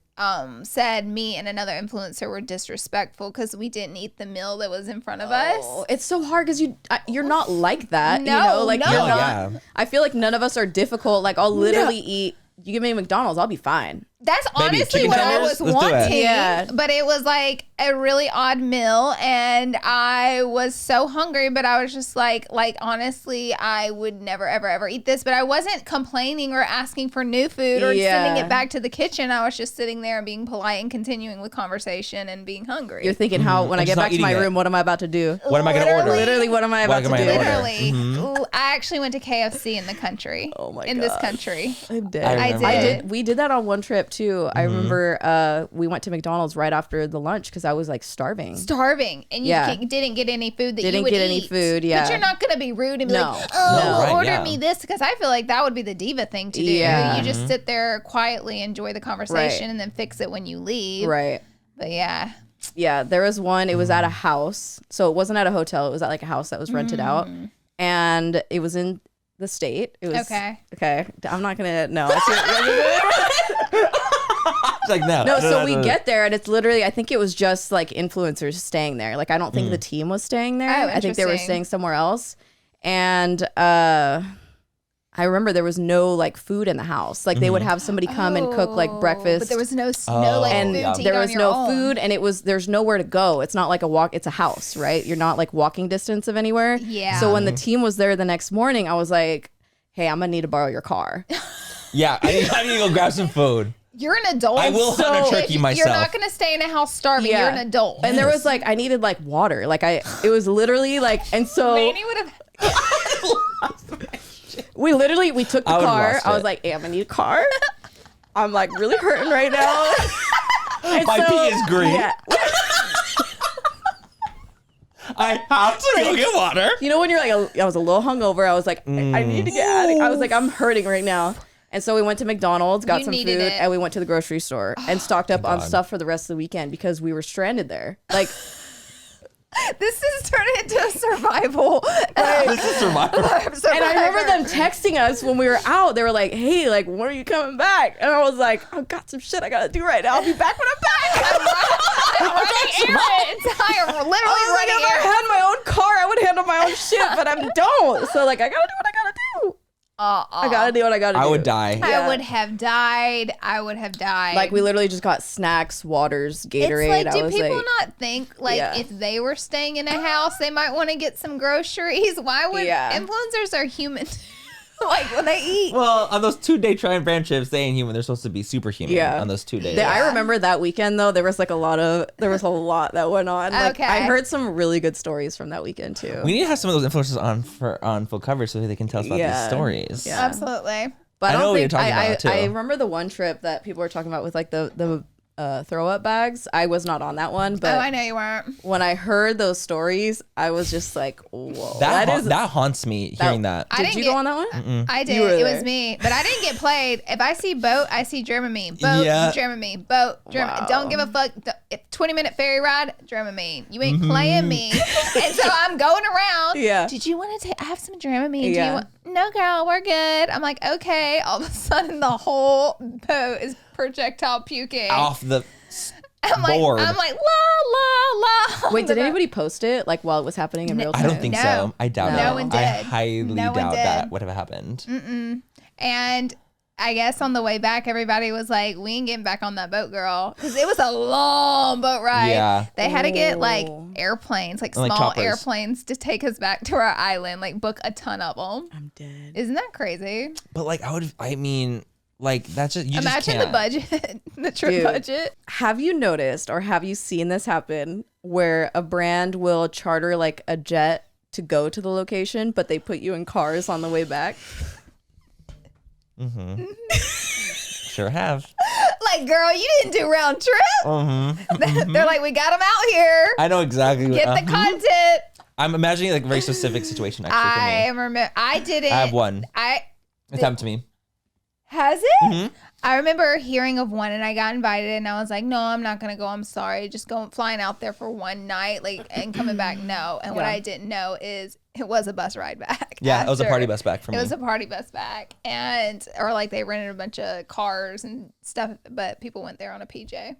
S1: said me and another influencer were disrespectful because we didn't eat the meal that was in front of us.
S3: Oh, it's so hard because you're not like that.
S1: No,
S3: like
S1: no.
S3: you're
S2: No,
S3: not.
S2: yeah.
S3: I feel like none of us are difficult. Like I'll literally eat. You give me McDonald's, I'll be fine.
S1: That's
S2: Baby,
S1: honestly
S2: chicken
S1: what I
S2: tenders?
S1: was
S2: Let's do it.
S1: wanting.
S3: Yeah.
S1: But it was like a really odd meal and I was so hungry, but I was just like honestly, I would never, ever, ever eat this. But I wasn't complaining or asking for new food or sending it back to the kitchen. I was just sitting there and being polite and continuing with conversation and being hungry.
S3: You're thinking how when I
S2: I'm
S3: get
S2: just not
S3: back to my
S2: eating it.
S3: room, what am I about to do?
S2: What am I going to order?
S3: Literally, what am I about
S2: What
S3: to
S2: am I
S3: do?
S2: gonna order?
S1: Literally.
S2: Mm-hmm.
S1: Ooh, I actually went to KFC in the country.
S3: Oh my
S1: In this
S3: gosh.
S1: country.
S3: I did.
S2: I remember.
S3: I did. We did that on one trip too. I
S2: Mm-hmm.
S3: remember we went to McDonald's right after the lunch because I was like starving.
S1: Starving, and you
S3: Yeah.
S1: didn't get any food that you
S3: Didn't
S1: would
S3: get any
S1: eat.
S3: food, yeah.
S1: But you're not gonna be rude and be
S3: No.
S1: like, "Oh,
S3: No.
S2: Right,
S1: order
S2: yeah.
S1: me this," because I feel like that would be the diva thing to do.
S3: Yeah.
S1: You just sit there quietly, enjoy the conversation,
S3: Right.
S1: and then fix it when you leave.
S3: Right.
S1: But yeah,
S3: Yeah, there was one. It was at a house, so it wasn't at a hotel. It was at like a house that was rented out, and it was in the state. It was
S1: Okay.
S3: Okay, I'm not gonna no.
S2: It's like no.
S3: No, so we get there and it's literally, I think it was just like influencers staying there. Like I don't think the team was staying there.
S1: Oh,
S3: I think they were
S1: interesting.
S3: staying somewhere else. And I remember there was no like food in the house. Like they would have somebody come and cook like breakfast.
S1: But there was no
S2: Oh,
S1: like
S3: and
S1: food
S2: yeah.
S1: to eat
S3: there
S1: on
S3: was
S1: your
S3: no
S1: own.
S3: food and there's nowhere to go. It's not like a walk, it's a house, right? You're not like walking distance of anywhere.
S1: Yeah.
S3: So when the team was there the next morning, I was like, hey, I'm gonna need to borrow your car.
S2: Yeah, I need to go grab some food.
S1: You're an adult.
S2: I will hunt a turkey
S1: You're
S2: myself.
S1: not gonna stay in a house starving.
S3: Yeah.
S1: You're an adult.
S3: And there was like, I needed like water. Like it was literally like, and so
S1: Manny would have.
S3: we took the
S2: I would've
S3: car.
S2: lost
S3: I was
S2: it.
S3: like, hey, I'm gonna need a car. I'm like really hurting right now. And
S2: My pee is green.
S3: Yeah.
S2: I have to go get water.
S3: You know when you're like, I was a little hungover. I was like, I need to get out of I was like, I'm hurting right now. And so we went to McDonald's, got
S1: You
S3: some food,
S1: needed it.
S3: and we went to the grocery store and stocked up on stuff for the rest of the weekend because we were stranded there. Like,
S1: This is turning into a survival.
S2: This is survival.
S3: and I remember them texting us when we were out. They were like, hey, like, when are you coming back? And I was like, I've got some shit I gotta do right now. I'll be back when I'm back.
S1: I'm running errands. I am literally
S3: I was like,
S1: running
S3: if I
S1: errands.
S3: had my own car, I would handle my own shit, but I don't. So like, I gotta do what I gotta do. I gotta do what I gotta do.
S2: I would die.
S3: Yeah.
S1: I would have died. I would have died.
S3: Like we literally just got snacks, waters, Gatorade.
S1: It's like, do
S3: I was
S1: people
S3: like,
S1: not think like
S3: Yeah.
S1: if they were staying in a house, they might want to get some groceries? Why would
S3: Yeah.
S1: influencers are human? Like when they eat.
S2: Well, on those 2-day try and brand trips, they ain't human. They're supposed to be superhuman
S3: Yeah.
S2: on those 2 days.
S3: I remember that weekend though. There was a lot that went on. Like,
S1: Okay.
S3: I heard some really good stories from that weekend too.
S2: We need to have some of those influencers on full coverage so they can tell us about
S3: Yeah.
S2: these stories.
S3: Yeah.
S1: Absolutely.
S3: But
S2: I
S3: I
S2: know
S3: don't
S2: what you're
S3: think
S2: talking about, too.
S3: I remember the one trip that people were talking about with like the throw up bags. I was not on that one, but
S1: I know you weren't.
S3: when I heard those stories, I was just like, whoa.
S2: That haunts me hearing that.
S3: Did you go on that one?
S1: I did.
S3: You were
S1: It
S3: there.
S1: was me, but I didn't get played. If I see boat, I see Dramamine. Boat,
S2: Yeah.
S1: Dramamine. Boat, Dramamine.
S3: Wow.
S1: Don't give a fuck. 20-minute ferry ride, Dramamine. You ain't playing me. And so I'm going around.
S3: Yeah.
S1: Did you want to take? I have some Dramamine. Do
S3: Yeah.
S1: you want? No, girl, we're good. I'm like, okay. All of a sudden, the whole boat is projectile puking.
S2: Off the
S1: I'm like,
S2: board.
S1: la la la.
S3: Wait, did anybody post it like while it was happening in real time?
S2: I don't think
S1: No.
S2: so. I doubt it.
S1: No one
S2: I
S1: did.
S2: highly
S1: No one
S2: doubt
S1: did.
S2: that would have happened.
S1: And I guess on the way back, everybody was like, we ain't getting back on that boat, girl. Because it was a long boat ride.
S2: Yeah.
S1: They had to get like
S3: Oh.
S1: airplanes, like
S2: Like
S1: small
S2: choppers.
S1: airplanes to take us back to our island, like book a ton of them.
S3: I'm dead.
S1: Isn't that crazy?
S2: But like, like that's just you
S1: Imagine
S2: just
S1: the
S2: can't.
S1: budget, the trip
S3: Dude.
S1: budget.
S3: Have you noticed or have you seen this happen where a brand will charter like a jet to go to the location, but they put you in cars on the way back?
S2: Sure have.
S1: Like, girl, you didn't do round trip. They're like, we got them out here.
S2: I know exactly.
S1: Get the content.
S2: I'm imagining like a very specific situation actually for me.
S1: I remember. I didn't.
S2: I have one.
S1: Has
S2: It's happened to me.
S1: it? I remember hearing of one and I got invited and I was like, no, I'm not gonna go. I'm sorry. Just going flying out there for one night, like, and coming back. No. And what
S3: Yeah.
S1: I didn't know is it was a bus ride back.
S2: Yeah, it was a
S1: after.
S2: party bus back for me.
S1: It was a party bus back, and or like they rented a bunch of cars and stuff, but people went there on a PJ.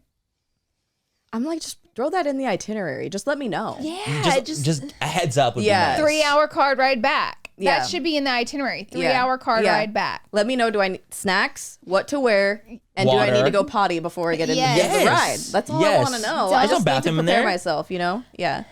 S3: I'm like, just throw that in the itinerary. Just let me know.
S1: Yeah,
S2: just a heads up would
S3: Yeah.
S2: be nice.
S1: 3-hour car ride back.
S3: Yeah.
S1: That should be in the itinerary.
S3: Yeah.
S1: 3-hour car
S3: Yeah.
S1: ride back.
S3: Let me know, do I need snacks, what to wear, and do I need
S2: Water.
S3: to go potty before I get into
S1: Yes.
S3: the ride? That's all I
S2: Yes.
S3: want to know.
S1: There's
S3: I
S1: no
S3: just need to
S2: bathroom in
S3: prepare
S2: there?
S3: myself, you know? Yeah.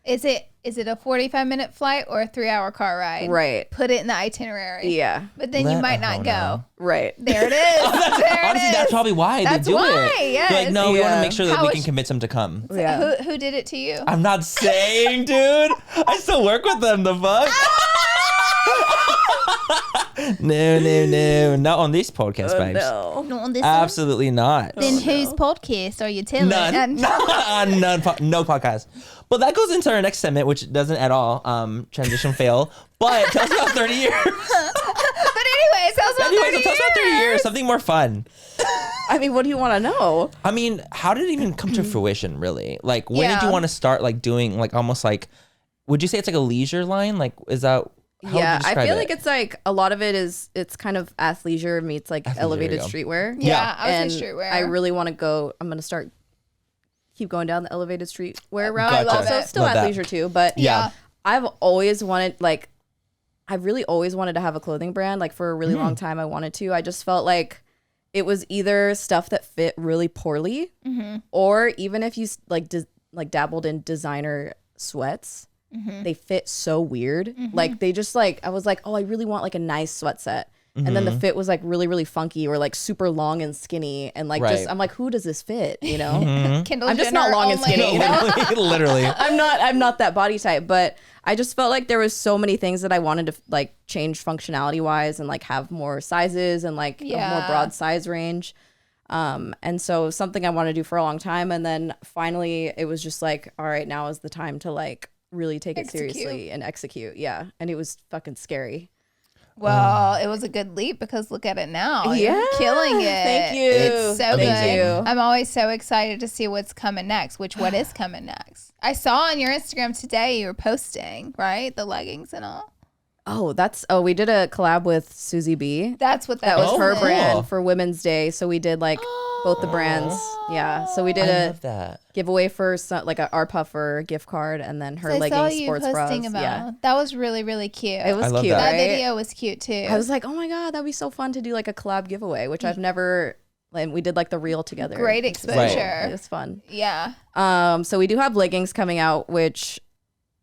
S1: Is it a 45-minute flight or a 3-hour car ride?
S3: Right.
S1: Put it in the itinerary.
S3: Yeah.
S1: But then you
S2: Let-
S1: might not
S2: oh,
S1: go.
S2: no.
S3: Right.
S1: There it is. There
S2: Honestly,
S1: it
S2: that's
S1: is.
S2: probably why
S1: That's
S2: they do
S1: why,
S2: it.
S1: yes.
S2: They're like, no, we want to
S3: Yeah.
S2: make sure that
S1: How
S2: we
S1: was-
S2: can convince them to come.
S3: Yeah.
S1: Who did it to you?
S2: I'm not saying, dude. I still work with them. The fuck? No. Not on this podcast,
S3: Oh,
S2: babes.
S3: no.
S1: Not on this
S2: Absolutely not.
S1: Then whose podcast are you telling?
S2: None. No podcast. But that goes into our next segment, which doesn't at all transition fail. But tell us about 30 years.
S1: But anyways, that was about 30
S2: Anyways, tell us about 30 years. Something more fun.
S3: I mean, what do you want to know?
S2: I mean, how did it even come to fruition, really? Like, when did
S1: Yeah.
S2: you want to start, like, doing, like, almost like, would you say it's like a leisure line? Like, is that, how would you
S3: Yeah, I
S2: describe
S3: feel
S2: it?
S3: like it's like a lot of it is, it's kind of athleisure meets like elevated
S2: yeah.
S3: streetwear.
S1: Yeah, I
S3: and
S1: would say streetwear.
S3: I really want to go, I'm going to keep going down the elevated streetwear route.
S2: Gotcha.
S3: Also,
S1: Love
S3: it's still
S2: Love that.
S3: athleisure too, but
S2: Yeah.
S3: I've always wanted, like, I've really always wanted to have a clothing brand. Like, for a really long time, I wanted to. I just felt like it was either stuff that fit really poorly, or even if you like dabbled in designer sweats, they fit so weird. Like, they just like, I was like, oh, I really want like a nice sweat set. And then the fit was like really, really funky or like super long and skinny. And like,
S2: Right.
S3: just, I'm like, who does this fit? You know?
S1: Kendall
S3: I'm just
S1: Jenner
S3: not long and
S1: only.
S3: skinny, you know?
S2: Literally.
S3: I'm not that body type, but I just felt like there was so many things that I wanted to like change functionality wise and like have more sizes and like a more
S1: Yeah.
S3: broad size range. And so something I wanted to do for a long time. And then finally it was just like, all right, now is the time to like really take it
S1: Execute.
S3: seriously and execute. Yeah. And it was fucking scary.
S1: Well, it was a good leap because look at it now.
S3: Yeah.
S1: You're killing it.
S3: Thank you.
S1: It's so
S2: amazing.
S1: good.
S3: Thank you.
S1: I'm always so excited to see what's coming next, what is coming next. I saw on your Instagram today you were posting, right? The leggings and all.
S3: Oh, we did a collab with Susie B.
S1: That's what
S3: That was
S2: Oh,
S3: her
S2: cool.
S3: brand for Women's Day. So we did like both the brands. Yeah. So we did
S2: I
S3: a
S2: love that.
S3: giveaway for some, like a R Puffer gift card and then her
S1: I saw
S3: leggings,
S1: you
S3: sports bras.
S1: posting about.
S3: Yeah.
S1: That was really, really cute.
S3: It was
S2: I love
S3: cute,
S2: that.
S1: that
S3: right?
S1: video was cute too.
S3: I was like, oh my God, that'd be so fun to do like a collab giveaway, which I've never, and we did like the reel together.
S1: Great
S3: which was
S1: exposure.
S3: cool. It was fun.
S1: Yeah.
S3: So we do have leggings coming out, which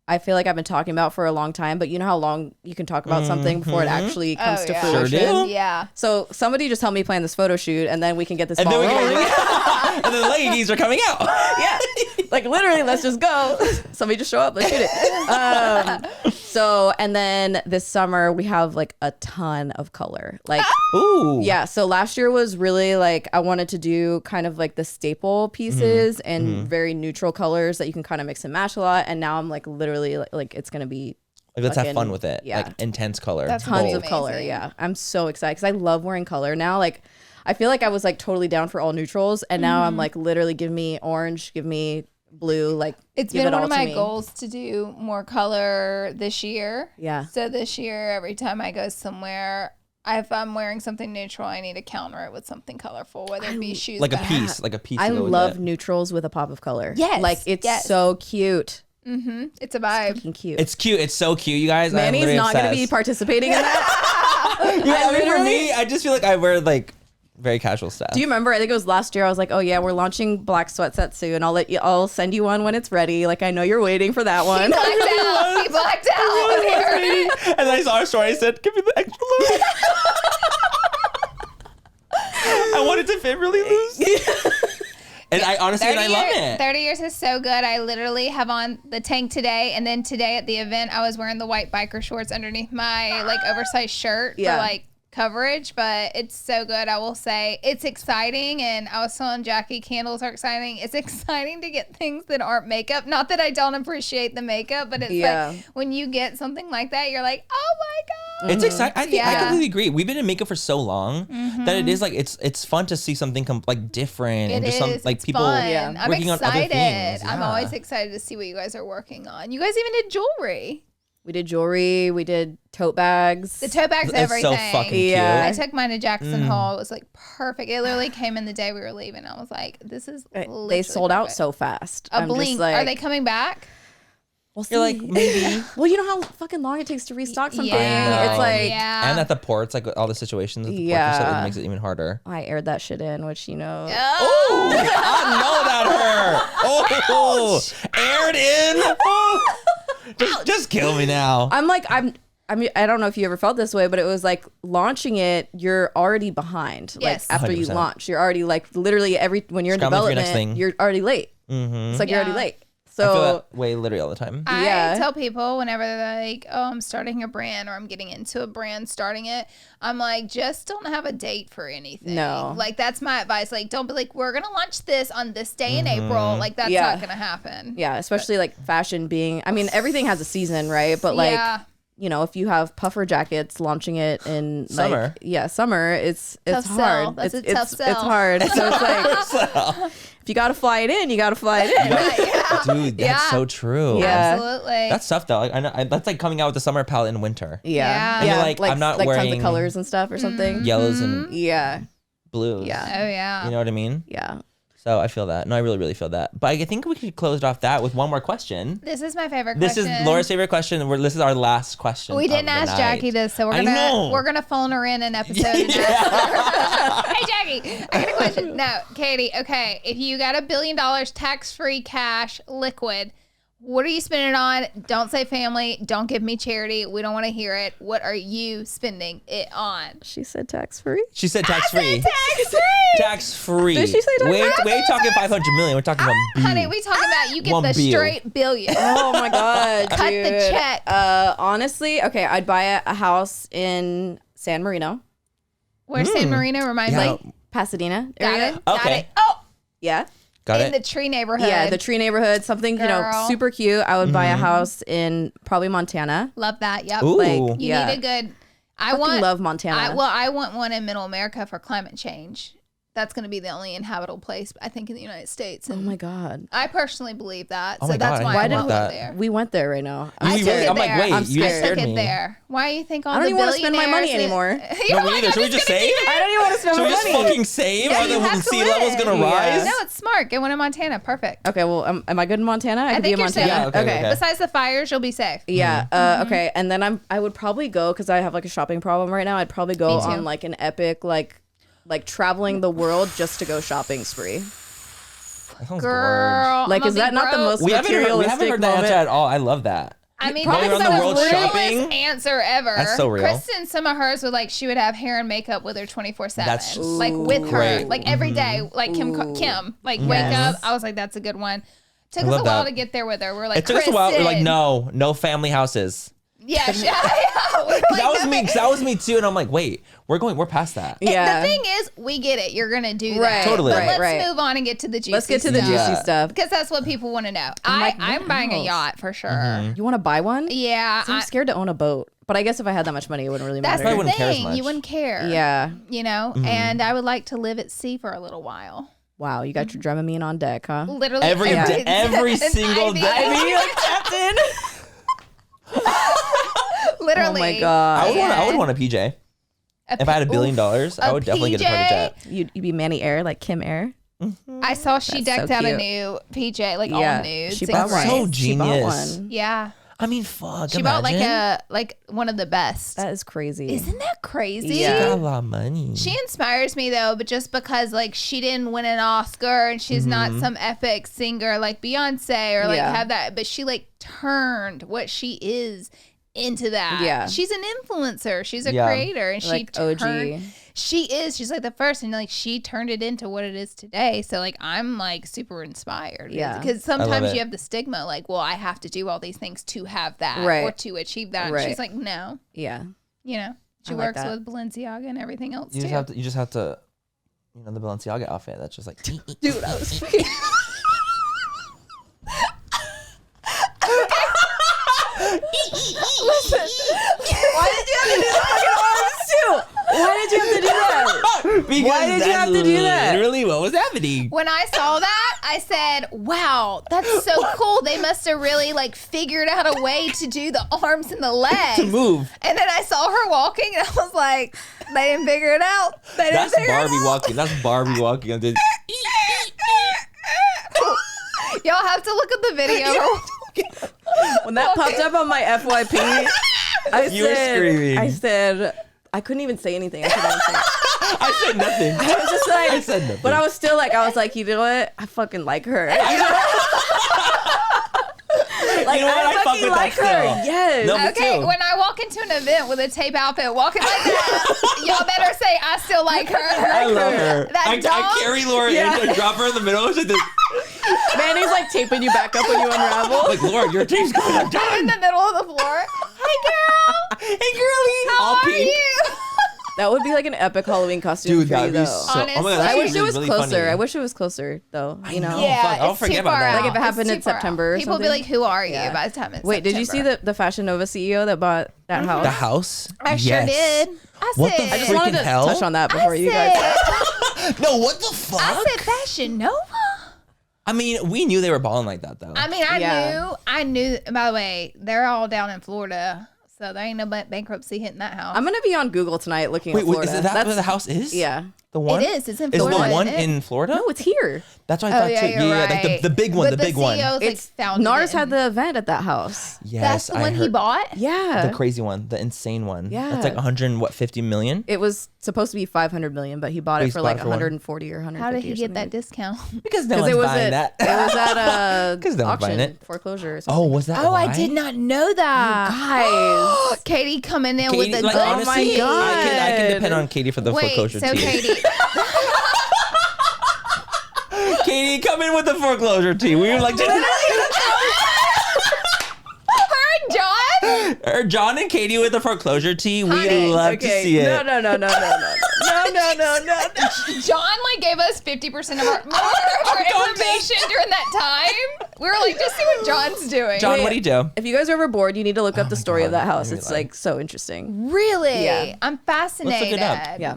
S3: I feel like I've been talking about for a long time, but you know how long you can talk about something before it actually comes to fruition?
S2: Sure do.
S1: Yeah.
S3: So somebody just help me plan this photo shoot, and then we can get this
S2: And
S3: ball
S2: then,
S3: rolling.
S2: and then the ladies are coming out.
S3: Yeah, like literally, let's just go. Somebody just show up, let's shoot it. So, and then this summer we have like a ton of color. Like,
S2: Ooh.
S3: yeah. So last year was really like I wanted to do kind of like the staple pieces and very neutral colors that you can kind of mix and match a lot. And now I'm like literally like it's gonna be
S2: Like, let's have
S3: fucking-
S2: fun with it.
S3: yeah.
S2: Like intense color.
S1: That's
S3: tons
S1: Bold.
S3: of color.
S1: Amazing.
S3: Yeah, I'm so excited because I love wearing color now. Like, I feel like I was like totally down for all neutrals, and now I'm like literally give me orange, give me blue. Like,
S1: It's
S3: give
S1: been
S3: it
S1: one
S3: all
S1: of
S3: to
S1: my
S3: me.
S1: goals to do more color this year.
S3: Yeah.
S1: So this year, every time I go somewhere, if I'm wearing something neutral, I need to counter it with something colorful, whether it be shoes,
S2: like a
S1: bags.
S2: piece. Like a piece.
S3: I
S2: to go with
S3: love
S2: it.
S3: neutrals with a pop of color.
S1: Yes,
S3: like it's
S1: yes.
S3: so cute.
S1: It's a vibe.
S3: Fucking cute.
S2: It's cute. It's so cute, you guys.
S3: Manny's
S2: I'm literally
S3: not going to be
S2: obsessed.
S3: participating in that.
S2: Yeah, I mean, for
S3: literally-
S2: me, I just feel like I wear like very casual stuff.
S3: Do you remember? I think it was last year. I was like, "Oh yeah, we're launching black sweatsets soon. I'll send you one when it's ready. Like I know you're waiting for that one."
S1: He blacked out.
S2: And then I saw her story. I said, "Give me the extra large." I wanted to fit really loose. And I honestly, and I love it.
S1: 30 years is so good. I literally have on the tank today, and then today at the event, I was wearing the white biker shorts underneath my like oversized shirt
S3: Yeah.
S1: for like coverage, but it's so good. I will say it's exciting, and I was telling Jackie candles are exciting. It's exciting to get things that aren't makeup. Not that I don't appreciate the makeup, but it's like when you get something like that, you're like, oh my god.
S2: It's exciting. I think I
S1: Yeah.
S2: completely agree. We've been in makeup for so long that it is like it's fun to see something like different and
S1: It
S2: just some
S1: is.
S2: like
S1: It's
S2: people
S1: fun.
S3: Yeah.
S1: I'm
S2: working on other
S1: excited.
S2: things.
S1: I'm
S2: Yeah.
S1: always excited to see what you guys are working on. You guys even did jewelry.
S3: We did jewelry. We did tote bags.
S1: The tote bag's
S2: It's so
S1: everything.
S2: fucking
S3: Yeah.
S1: I
S2: cute.
S1: took mine to Jackson Hole. It was like perfect. It literally came in the day we were leaving. I was like, this is literally
S3: They sold out
S1: perfect.
S3: so fast.
S1: A
S3: I'm just
S1: blink.
S3: like,
S1: Are they coming back?
S3: We'll see.
S2: You're like, maybe.
S3: Well, you know how fucking long it takes to restock something.
S1: Yeah.
S3: It's like
S1: Yeah.
S2: And at the ports, like all the situations at the ports,
S3: Yeah.
S2: it makes it even harder.
S3: I aired that shit in, which you know.
S2: Oh, I know that hurt. Oh, aired in. Oh. Just kill me now.
S3: I mean, I don't know if you ever felt this way, but it was like launching it, you're already behind.
S1: Yes.
S3: Like after you
S2: 100%.
S3: launch, you're already like literally when you're in
S2: Scrambling for your next
S3: development,
S2: thing.
S3: you're already late. It's like you're already
S1: Yeah.
S3: late.
S2: I feel
S3: So
S2: that way literally all the time.
S1: I
S3: Yeah.
S1: tell people whenever they're like, oh, I'm starting a brand or I'm getting into a brand, starting it, I'm like, just don't have a date for anything.
S3: No.
S1: Like, that's my advice. Like, don't be like, we're going to launch this on this day in April. Like, that's
S3: Yeah.
S1: not going to happen.
S3: yeah, especially like fashion being. I mean, everything has a season, right? But like.
S1: Yeah.
S3: You know, if you have puffer jackets launching it in
S2: Summer.
S3: summer, it's
S1: Tough
S3: hard.
S1: sell. That's a tough
S3: It's
S1: sell.
S3: hard. So it's like if you gotta fly it in, you gotta fly it in.
S2: Dude, that's
S1: Yeah.
S2: so true.
S3: Yeah.
S1: Absolutely.
S2: That's tough though. Like, I know that's like coming out with the summer palette in winter.
S1: Yeah.
S2: And you're like, I'm not
S3: like tons
S2: wearing
S3: of colors and stuff or something.
S2: Yellows and
S3: Yeah,
S2: blues.
S3: Yeah.
S1: Oh, yeah.
S2: You know what I mean?
S3: yeah.
S2: So I feel that. No, I really, really feel that. But I think we could close off that with one more question.
S1: This is my favorite
S2: This
S1: question.
S2: is Laura's favorite question. And this is our last question.
S1: We
S2: of
S1: didn't
S2: the
S1: ask
S2: night.
S1: Jackie this, so
S2: I know.
S1: we're gonna phone her in an episode. And ask her. Hey Jackie, I got a question. No, Katy. Okay, if you got $1 billion tax-free cash, liquid, what are you spending it on? Don't say family. Don't give me charity. We don't want to hear it. What are you spending it on?
S3: She said tax free.
S2: She said tax free.
S1: Tax-free.
S2: Tax free.
S3: Did she say tax-free?
S2: We ain't talking 500 million. We're talking about B.
S1: Honey, we talking about you get
S2: One
S1: the
S2: bill.
S1: straight billion.
S3: Oh my god,
S1: Cut the
S3: dude.
S1: check.
S3: Honestly, okay, I'd buy a house in San Marino,
S1: Where's San Marino? Remind
S2: Yeah.
S1: me.
S3: Pasadena
S1: Got
S3: area.
S1: it. Got
S2: Okay.
S1: it. Oh,
S3: Yeah.
S2: Got
S1: in
S2: it.
S1: the tree neighborhood.
S3: Yeah, the tree neighborhood, something, you know,
S1: Girl.
S3: super cute. I would buy a house in probably Montana.
S1: Love that. Yep.
S2: Ooh.
S3: Like,
S1: You
S3: yeah.
S1: need a good. I
S3: Fucking
S1: want.
S3: love Montana.
S1: I want one in Middle America for climate change. That's going to be the only inhabitable place, I think, in the United States.
S3: Oh
S1: And
S3: my god.
S1: I personally believe that.
S2: Oh
S1: So
S2: my
S1: that's
S2: God, I
S1: why I
S2: didn't
S1: want
S2: know
S1: one
S2: that.
S1: there.
S3: We went there right now.
S1: I took it
S2: I'm like,
S1: there.
S2: wait,
S3: I'm
S2: you
S1: I
S3: scared.
S2: scared
S1: took it
S2: me.
S1: there. Why do you think all
S3: I don't
S1: the
S3: even wanna spend my money
S1: billionaires-
S3: anymore.
S1: You're
S2: No, me
S1: like,
S2: either.
S1: I'm
S2: Should we
S1: just
S2: just
S1: gonna
S2: save?
S1: keep it.
S3: I don't even want to spend
S2: Should
S3: my
S2: we just
S3: money.
S2: fucking save?
S1: Yeah,
S2: Are
S1: you
S2: the
S1: have to
S2: sea levels
S1: live.
S2: gonna
S3: Yeah.
S2: rise?
S1: No, it's smart. Get one in Montana. Perfect.
S3: Okay, well, am I good in Montana? I could be
S1: think
S3: in
S1: you're
S3: Montana.
S1: safe.
S2: Yeah, okay.
S1: Besides the fires, you'll be safe.
S3: Yeah.
S1: Mm-hmm.
S3: Okay. And then I would probably go because I have like a shopping problem right now. I'd probably go
S1: Me too.
S3: on like an epic like traveling the world just to go shopping spree.
S2: That sounds
S1: Girl,
S3: Like,
S1: I'ma
S3: is
S1: be
S3: that not the
S1: broke.
S3: most
S2: We haven't
S3: materialistic
S2: heard that answer
S3: moment?
S2: at all. I love that.
S1: I mean,
S2: Going
S1: that's
S2: around the
S1: the
S2: world
S1: realest
S2: shopping?
S1: answer ever.
S2: That's so real.
S1: Kristen, some of hers were like she would have hair and makeup with her 24/7.
S2: That's
S1: like with her,
S2: great.
S1: like every day, like Kim, like wake up. I was like, that's a good one. Took us
S2: love
S1: a while
S2: that.
S1: to get there with her. We're like,
S2: It took us a while. We're like,
S1: Kristen.
S2: no family houses.
S1: Yeah, we're like,
S2: That was
S1: no,
S2: me. That was me too. And I'm like, wait, we're past that.
S3: Yeah.
S1: The thing is, we get it. You're gonna do
S3: Right,
S1: that.
S2: Totally.
S1: But
S3: right.
S1: let's move on and get to the juicy
S3: Let's get to the
S1: stuff.
S3: juicy
S2: Yeah.
S3: stuff.
S1: Because that's what people want to know.
S3: like,
S1: I'm
S3: what
S1: buying a
S3: else?
S1: yacht for sure.
S3: You want to buy one?
S1: Yeah,
S3: I'm scared to own a boat. But I guess if I had that much money, it wouldn't really
S1: that's
S3: matter.
S1: the
S2: wouldn't care as
S1: thing.
S2: much.
S1: You wouldn't care.
S3: Yeah.
S1: You know, and I would like to live at sea for a little while.
S3: Wow, you got your Dramamine on deck, huh?
S1: Literally
S2: Every
S1: it's
S2: single
S1: Ivy.
S2: day.
S3: Captain.
S1: Literally.
S3: Oh my god.
S2: I would want a PJ. If I had $1 billion, I would definitely get a private jet.
S3: You'd be Manny Air, like Kim Air.
S1: I saw she
S3: That's
S1: decked
S3: so
S1: out a
S3: cute.
S1: new PJ, like
S3: Yeah,
S1: all nudes.
S3: she
S1: and
S3: bought
S2: That's
S3: one.
S2: so
S1: grays.
S3: She bought
S2: genius.
S3: one.
S1: Yeah.
S2: I mean, fuck.
S1: She
S2: imagine.
S1: bought like one of the best.
S3: That is crazy.
S1: Isn't that crazy?
S3: Yeah.
S2: Got a lot of money.
S1: She inspires me though, but just because like she didn't win an Oscar and she's not some epic singer like Beyonce or like
S3: Yeah.
S1: have that, but she like turned what she is into that.
S3: Yeah.
S1: She's an influencer. She's a
S2: Yeah.
S1: creator and
S3: Like
S1: she
S3: OG.
S1: turned. She is. She's like the first, and like she turned it into what it is today. So like I'm like super inspired.
S3: Yeah.
S1: Because
S2: I love
S1: sometimes
S2: it.
S1: you have the stigma like, well, I have to do all these things to have that
S3: Right.
S1: or to achieve that. And
S3: Right.
S1: she's like, no,
S3: Yeah.
S1: you know, she
S3: I like
S1: works
S3: that.
S1: with Balenciaga and everything else
S2: You
S1: too.
S2: just have to, you know, the Balenciaga outfit. That's just like,
S3: Dude, I was Why did you have to do the fucking arms too? Why did you have to do that?
S2: because
S3: Why did you have to do that?
S2: Literally, what was happening?
S1: When I saw that, I said, wow, that's so cool. They must have really like figured out a way to do the arms and the legs.
S2: To move.
S1: And then I saw her walking and I was like, they didn't figure it out. They didn't
S2: That's
S1: figure
S2: Barbie
S1: it out.
S2: walking. That's Barbie walking. I'm just-
S1: Y'all have to look at the video.
S3: When that popped up on my FYP,
S2: You were screaming.
S3: I said, I couldn't even say anything. I couldn't even say.
S2: I said nothing.
S3: I was just like,
S2: I said nothing.
S3: but I was still like, you know what? I fucking like her. Like,
S2: You know what? I fuck
S3: fucking
S2: with
S3: like
S2: that
S3: her.
S2: still.
S3: Yes.
S2: No, me
S1: Okay,
S2: too.
S1: when I walk into an event with a tape outfit, walking like that, y'all better say I still like her.
S2: I love her.
S1: That
S2: I
S1: dog?
S2: carry Laura
S3: Yeah.
S2: in and drop her in the middle. She's like, this.
S3: Manny's like taping you back up when you unravel.
S2: Like, Laura, your team's going. I'm
S1: in
S2: done.
S1: the middle of the floor. Hey, girl.
S2: Hey, girlie.
S1: How
S2: All
S1: are
S2: pink.
S1: you?
S3: That would be like an epic Halloween costume
S2: Dude,
S3: for you,
S2: that'd be
S3: though.
S2: so. Oh my god,
S1: Honestly.
S2: that
S3: I wish
S2: shit
S3: it was
S2: really
S3: closer.
S2: funny.
S3: I wish it was closer, though. You know.
S2: know. fuck, I'll
S1: it's
S2: forget
S1: too
S2: about
S1: far
S2: that.
S1: out.
S3: Like if it
S1: It's
S3: happened
S1: too
S3: in
S1: far out.
S3: September or
S1: People be
S3: something.
S1: like, "Who are you?"
S3: Yeah.
S1: By the time it's
S3: Wait, did you see
S1: September.
S3: the Fashion Nova CEO that bought that house?
S2: The house?
S1: I sure
S2: Yes.
S1: did. I
S2: What the
S1: said,
S3: I just wanted
S2: freaking
S3: to
S2: hell?
S3: touch on that before you guys.
S2: No, what the fuck?
S1: I said Fashion Nova.
S2: I mean, we knew they were balling like that, though.
S1: I mean,
S3: Yeah.
S1: I knew. By the way, they're all down in Florida, so there ain't no bankruptcy hitting that house.
S3: I'm gonna be on Google tonight looking
S2: Wait,
S3: at
S2: wait,
S3: Florida.
S2: is that where the house is?
S3: Yeah.
S2: The one?
S1: It is. It's in
S2: Is
S1: Florida.
S2: the one
S1: isn't it?
S2: in Florida?
S3: No, it's here.
S2: That's what I
S1: Oh
S2: thought
S1: yeah,
S2: too.
S1: you're
S2: Yeah,
S1: right.
S2: like the big one,
S1: But
S2: the big one.
S1: CEO's, like,
S3: It's
S1: founded
S3: Nars
S1: it.
S3: had the event at that house.
S2: Yes,
S1: That's the
S2: I
S1: one he
S2: heard.
S1: bought.
S3: Yeah.
S2: The crazy one, the insane one.
S3: Yeah.
S2: That's like 50 million?
S3: It was supposed to be 500 million, but he bought
S2: He
S3: it for
S2: bought
S3: like
S2: it for one.
S3: 140 or 150.
S1: How did he
S3: or
S1: get that
S3: something.
S1: discount?
S2: Because no
S3: Because
S2: one's
S3: it was
S2: buying
S3: at
S2: that.
S3: it was at a
S2: 'Cause no one's buying
S3: auction
S2: it.
S3: foreclosure. Or something.
S2: Oh, was that
S1: Oh,
S2: why?
S1: I did not know that.
S3: guys.
S1: Katy coming in
S2: Katy,
S1: with the
S2: like,
S1: good
S2: honestly,
S1: tea.
S3: God.
S2: I can depend on Katy for the
S1: Wait,
S2: foreclosure
S1: so
S2: tea.
S1: Katy,
S2: Katy, come in with the foreclosure tea. We were like,
S1: her and John.
S2: John and Katy with the foreclosure tea.
S1: Honey,
S2: We'd love to see it.
S3: No.
S1: John like gave us 50% of our information during that time. We were like, just see what John's doing.
S2: John,
S3: Wait.
S2: what do you do?
S3: If you guys are ever bored, you need to look up the story of
S2: God,
S3: that house.
S2: maybe
S3: It's
S2: like-
S3: like so interesting.
S1: Really?
S3: Yeah.
S1: I'm fascinated.
S2: Let's look it up.
S3: Yeah.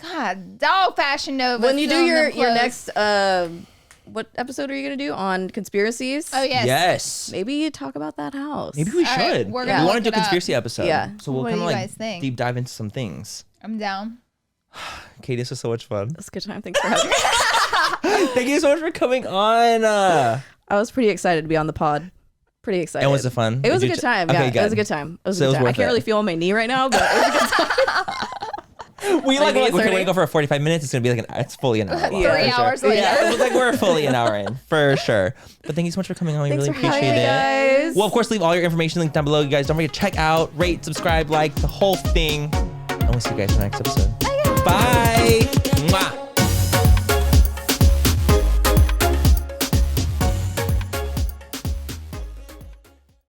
S1: God, dog Fashion Nova.
S3: When you do
S1: filmed
S3: your
S1: them clothes.
S3: next what episode are you gonna do on conspiracies?
S1: Oh yes.
S2: Yes.
S3: Maybe you talk about that house.
S2: Maybe we
S1: All right,
S2: should.
S1: we're
S2: We
S1: gonna
S2: want to
S1: look
S2: do a
S1: it up.
S2: conspiracy episode.
S3: Yeah.
S2: So we'll
S1: What
S2: kind
S1: do
S2: of
S1: you
S2: like
S1: guys think?
S2: deep dive into some things.
S1: I'm down.
S2: Katie, this was so much fun.
S3: It's a good time. Thanks for having me.
S2: Thank you so much for coming on.
S3: I was pretty excited to be on the pod. Pretty excited.
S2: And was it fun?
S3: It was
S2: Did
S3: a
S2: you
S3: good time.
S2: Okay,
S3: Yeah,
S2: good.
S3: it was a good time. It was
S2: So
S3: a
S2: it
S3: good
S2: was
S3: time. I
S2: worth
S3: can't
S2: it.
S3: really feel my knee right now, but it was a good time.
S2: We like,
S3: Maybe
S2: okay, we're
S3: 30.
S2: gonna go for 45 minutes. It's gonna be like it's fully an hour.
S1: 3 hours later.
S2: Yeah, it looks like we're fully an hour in for sure. But thank you so much for coming on. We
S3: Thanks
S2: really
S3: for having
S2: appreciate
S3: me,
S2: it.
S3: guys.
S2: Well, of course, leave all your information linked down below. You guys don't forget to check out, rate, subscribe, like the whole thing. And we'll see you guys in the next episode. Bye. Mwah.